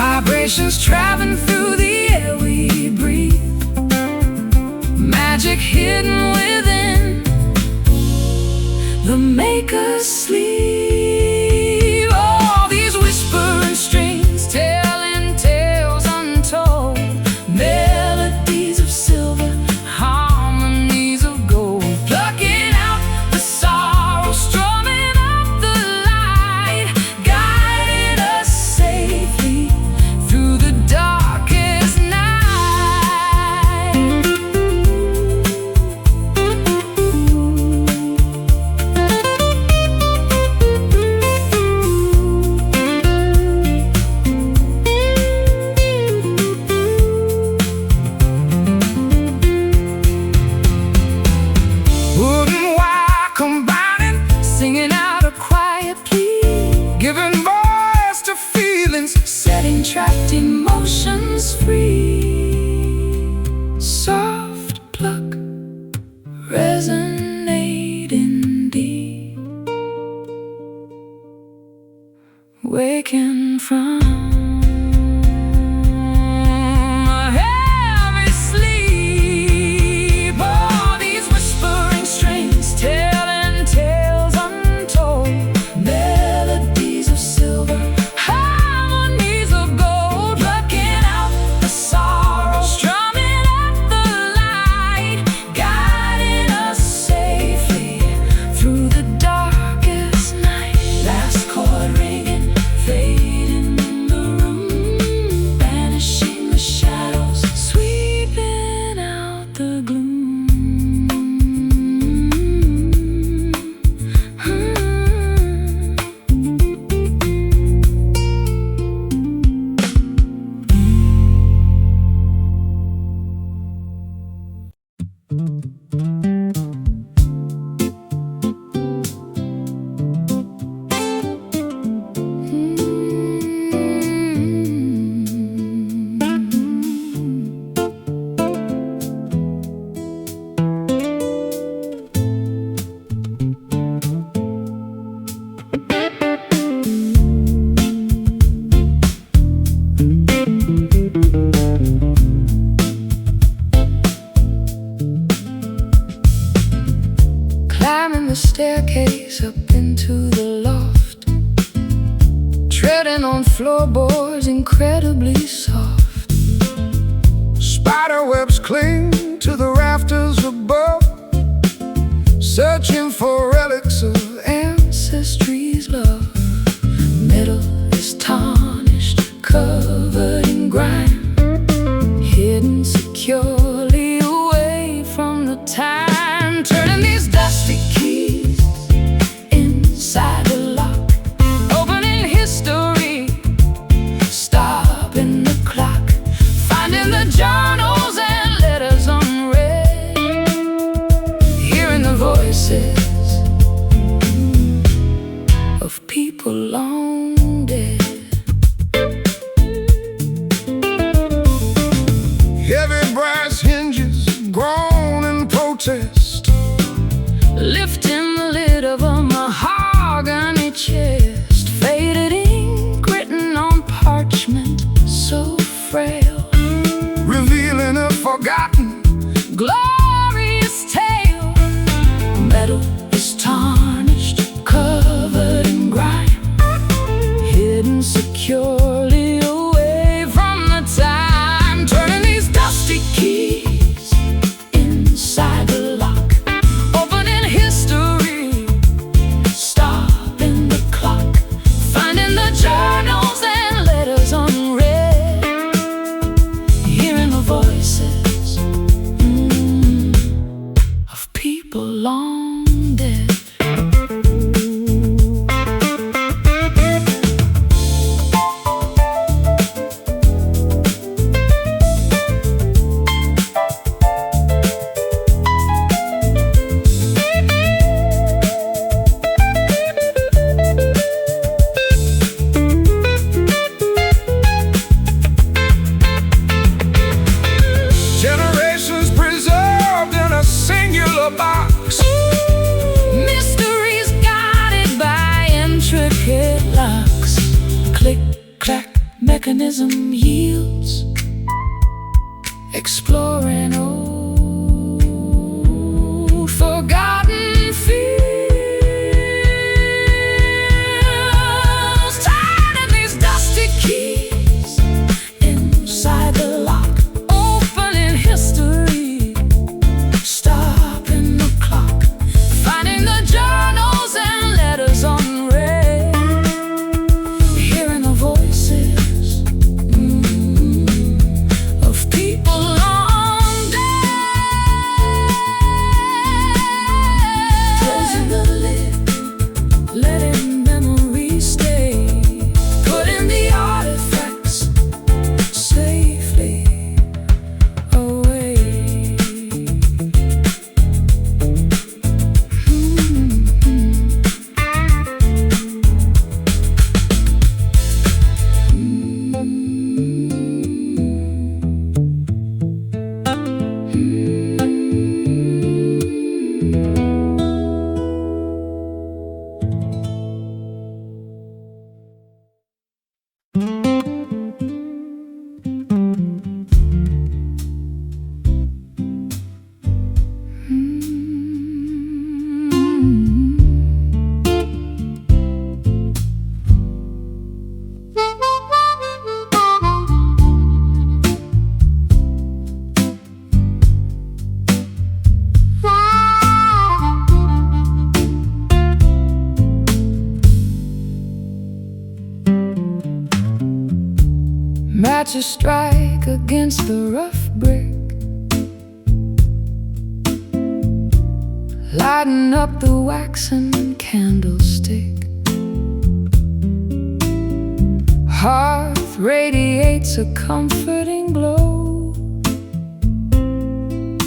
Vibrations traveling through the air we breathe, Magic hidden within the maker's sleeve. All these whispering strings telling tales untold, melodies of silver, harmonies of gold, plucking out the sorrow, strumming up the light, guiding us safely through the darkest night. wood and wire combining, Singing out a quiet plea, giving voice to feelings, setting trapped emotions free. Soft pluck, resonating deep, waking from a heavy sleep. All these whispering strings telling tales untold, melodies of silver, harmonies of gold, plucking out the sorrow, strumming up the light, guiding us safely through the darkest night. Last chord ringing, fading in the room, banishing the shadows, sweeping out the gloom. Climbing the staircase up into the loft, treading on floorboards incredibly soft. spider webs cling to the rafters above, searching for relics of Ancestry's love. Middle is tarnished, covered in grime, hidden securely away from the time. Turning these dusty keys inside the lock, opening history, stopping the clock, finding the journals and letters unread, hearing the voices of people long dead. heavy brass hinges groan in protest, Lifting the lid of a mahogany chest, faded ink written on parchment so frail, revealing a forgotten glorious tale. Metal is tarnished, covered in grime, hidden securely away from the time. Turning these dusty keys inside the lock, opening history, stopping the clock, finding the journals and letters unread, hearing the voices of people long dead. to strike against the rough brick, lighten up the waxen candlestick. Hearth radiates a comforting glow,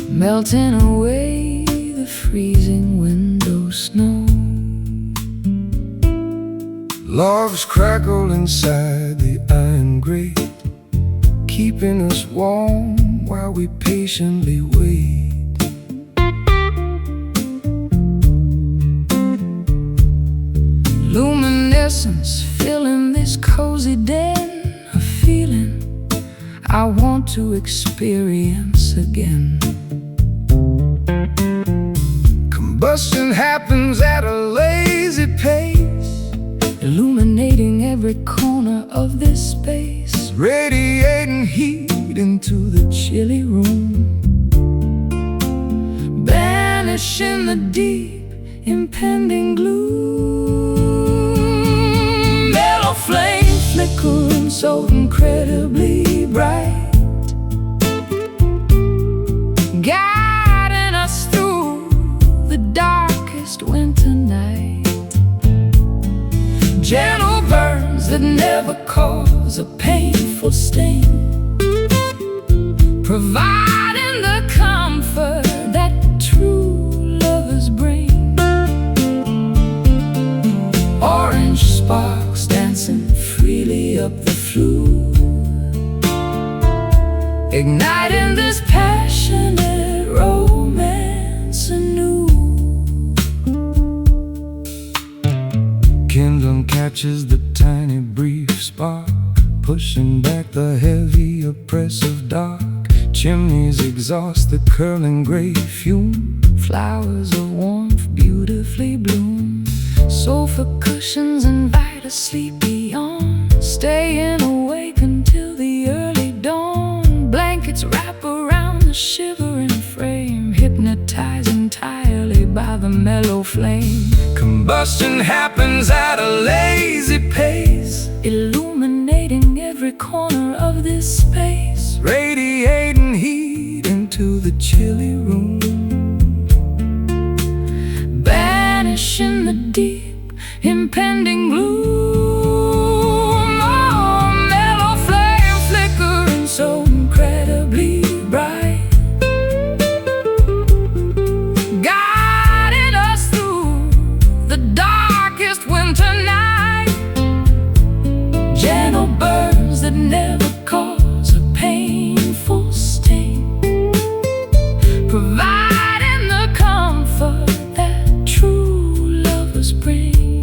melting away the freezing window snow. Logs crackle inside the iron grate, keeping us warm while we patiently wait. Luminescence filling this cozy den, a feeling I want to experience again. Combustion happens at a lazy pace, illuminating every corner of this space, radiating heat into the chilly room, banishing the deep impending gloom. Mellow flame flickering so incredibly bright, guiding us through the darkest winter night. Gentle burns that never cause a painful sting, providing the comfort that true lovers bring. Orange sparks dancing freely up the flue, igniting this passionate romance anew. Kindling catches the tiny brief spark, pushing back the heavy oppressive dark. Chimneys exhaust the curling gray fume, Flowers of warmth beautifully bloom. Sofa cushions invite a sleepy yawn, staying awake until the early dawn. Blankets wrap around the shivering frame, hypnotized entirely by the mellow flame. combustion happens at a lazy pace, Illuminating every corner of this space, radiating heat into the chilly room, banishing the deep impending gloom. Oh, mellow flame flickering so incredibly bright, guiding us through the darkest winter night. Gentle burns that never cause a painful sting, providing the comfort that true lovers bring.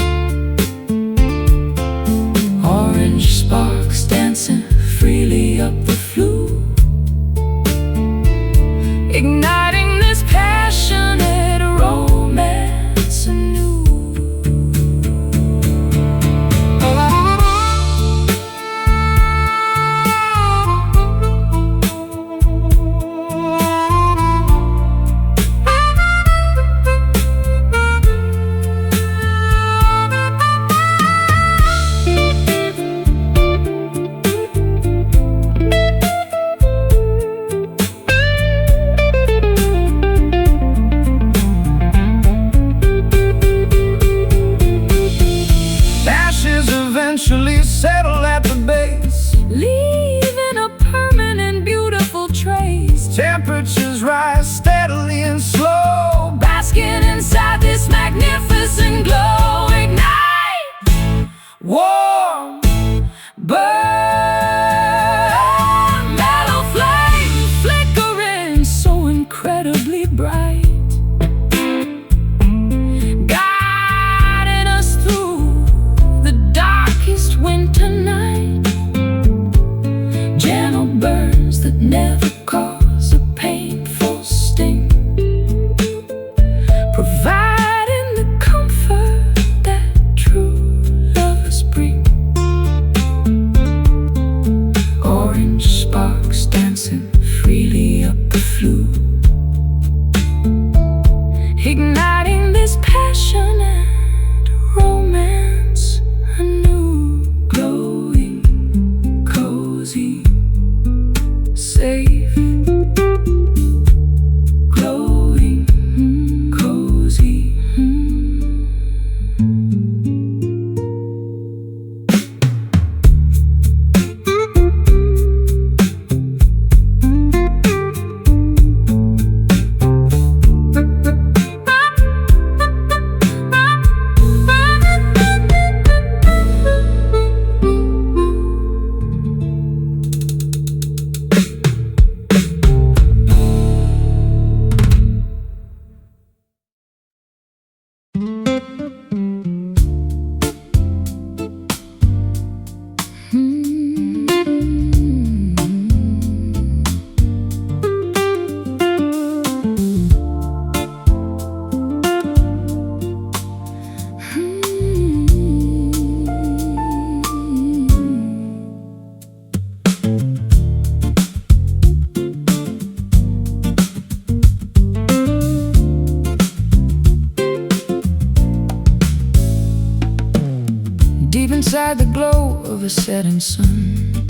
inside the glow of a setting sun.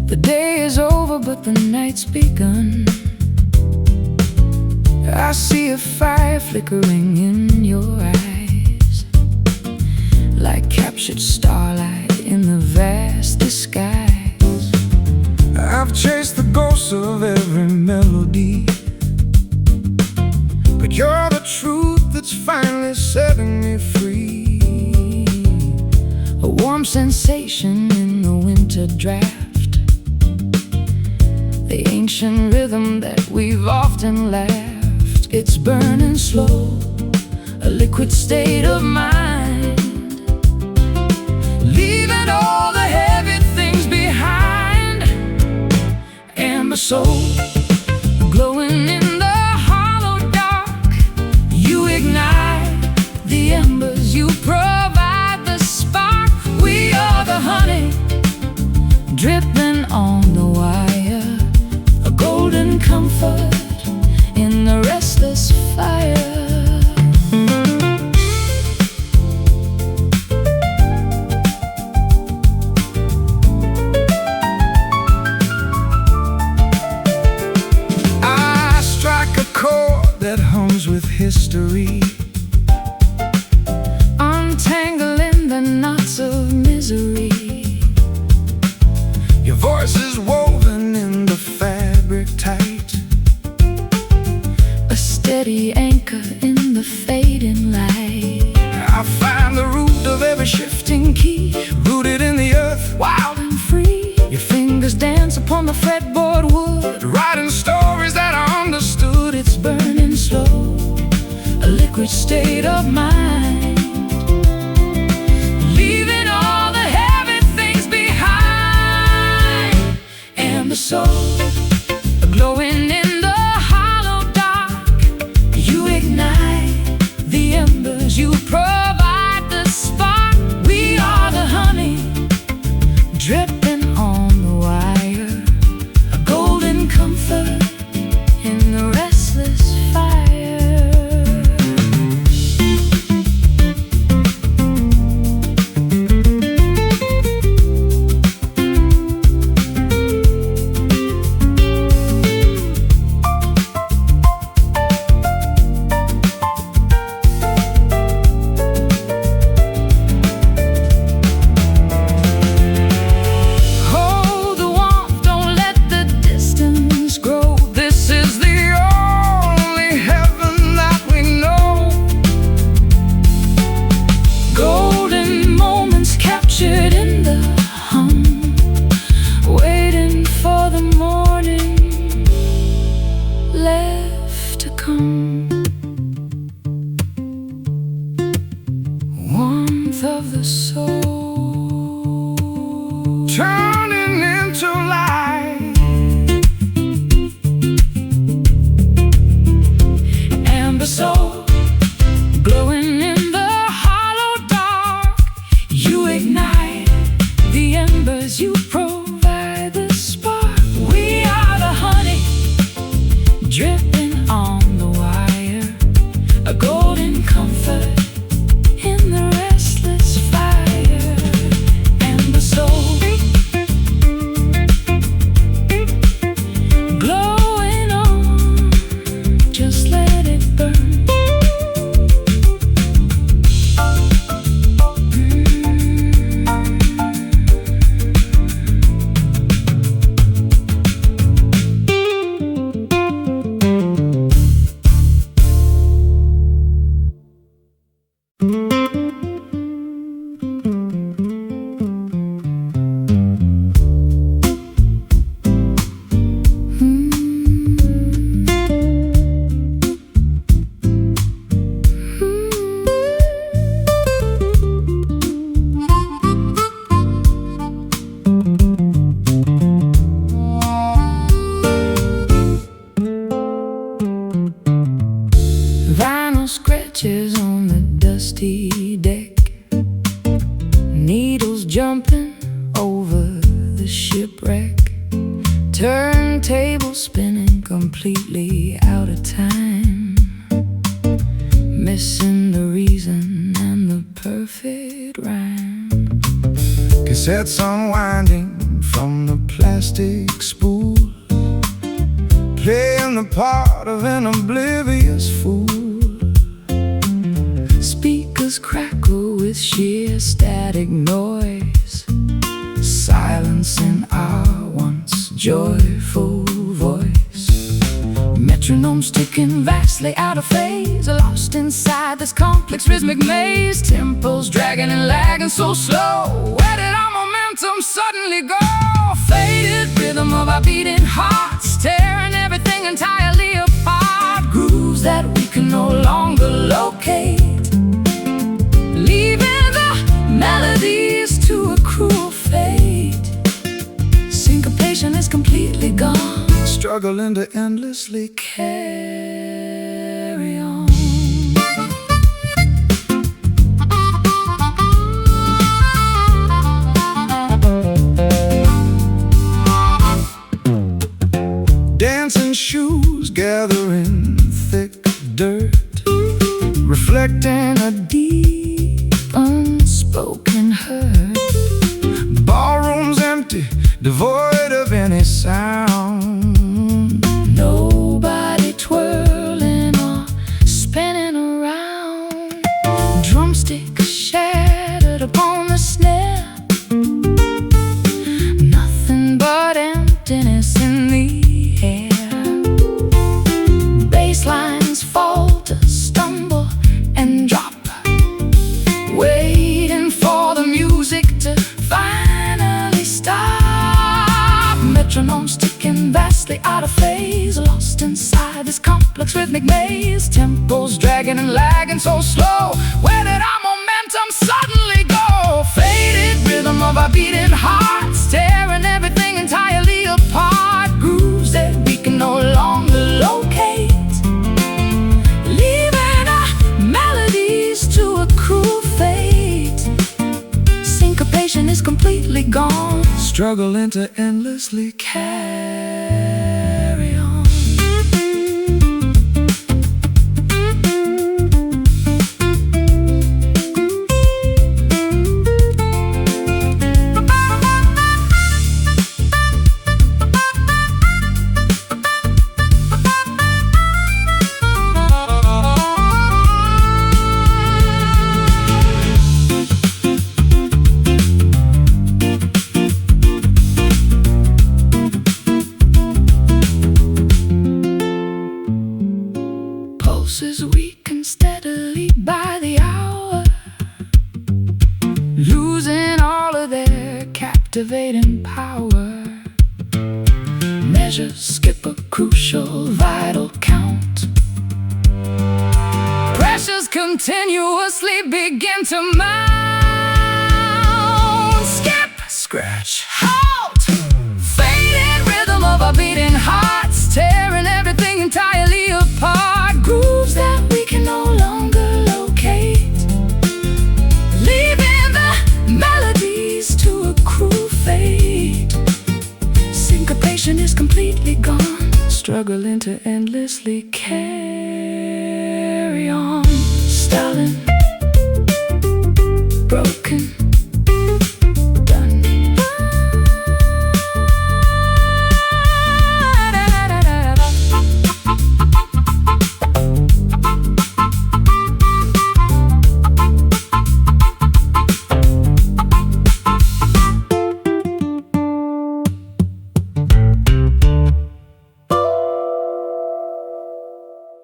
The day is over, but the night's begun. I see a fire flickering in your eyes, like captured starlight in the vast skies. I've chased the ghosts of every melody, but you're the truth that's finally setting me free. A warm sensation in the winter draft, the ancient rhythm that we've often laughed. It's burning slow, a liquid state of mind, leaving all the heavy things behind. Amber soul, glowing in the hollow dark. You ignite the embers, you provide the spark. We are the honey, dripping on the wire, a golden comfort in the restless fire. I strike a chord that hums with history, Untangling the knots of misery. your voice is woven in the fabric tight, A steady anchor in the fading light. I find the root of every shifting key, rooted in the earth, Wild and free, your fingers dance upon the fretboard wood, writing stories that are understood. it's burning slow, a liquid state of mind, leaving all the heavy things behind. And the soul, glowing in the hollow dark. You ignite the embers, you provide the spark. We are the honey, dripping on the wire, a golden comfort in the restless fire. Hold the warmth, don't let the distance grow. This is the only heaven that we know. Golden moments captured in the hum, waiting for the morning left to come. Warmth of the soul, Turning into light, amber soul, glowing in the hollow dark. You ignite the embers, you provide the spark. We are the honey, dripping on the wire, a golden comfort in the restless fire. Amber soul, glowing on, just let it burn. Vinyl scratches on the dusty deck, needles jumping over the shipwreck, turntable spinning completely out of time, missing the reason and the perfect rhyme. Cassettes unwinding from the plastic spool, playing the part of an oblivious fool. Speakers crackle with sheer static noise, silencing our once joyful voice. Metronomes ticking vastly out of phase, lost inside this complex rhythmic maze. Tempos dragging and lagging so slow. Where did our momentum suddenly go? Faded rhythm of our beating hearts, tearing everything entirely apart. Grooves that we can no longer locate, leaving the melodies to a cruel fate. Syncopation is completely gone, Struggling to endlessly carry on. dancing shoes gathering thick dirt, reflecting a Deep unspoken hurt. ballroom's empty, devoid of any sound. Nobody twirling or spinning around. Drumsticks shattered upon the snare, nothing but emptiness in the air. Bass lines falter, stumble and drop, waiting for the music to finally stop. Metronomes ticking vastly out of phase, lost inside this complex rhythmic maze. Tempos dragging and lagging so slow. Where did our momentum suddenly go? Faded rhythm of our beating hearts, tearing everything entirely apart. Grooves that we can no longer locate, leaving our melodies to a cruel fate. Syncopation is completely gone, Struggling to endlessly carry on. Pulses weaken steadily by the hour, losing all of their captivating power. Measures skip a crucial vital count. Pressures continuously begin to mount. Skip, scratch, halt. Faded rhythm of our beating hearts, tearing everything entirely apart. Grooves that we can no longer locate, leaving the melodies to a cruel fate. Syncopation is completely gone, struggling to endlessly carry on. Stalin.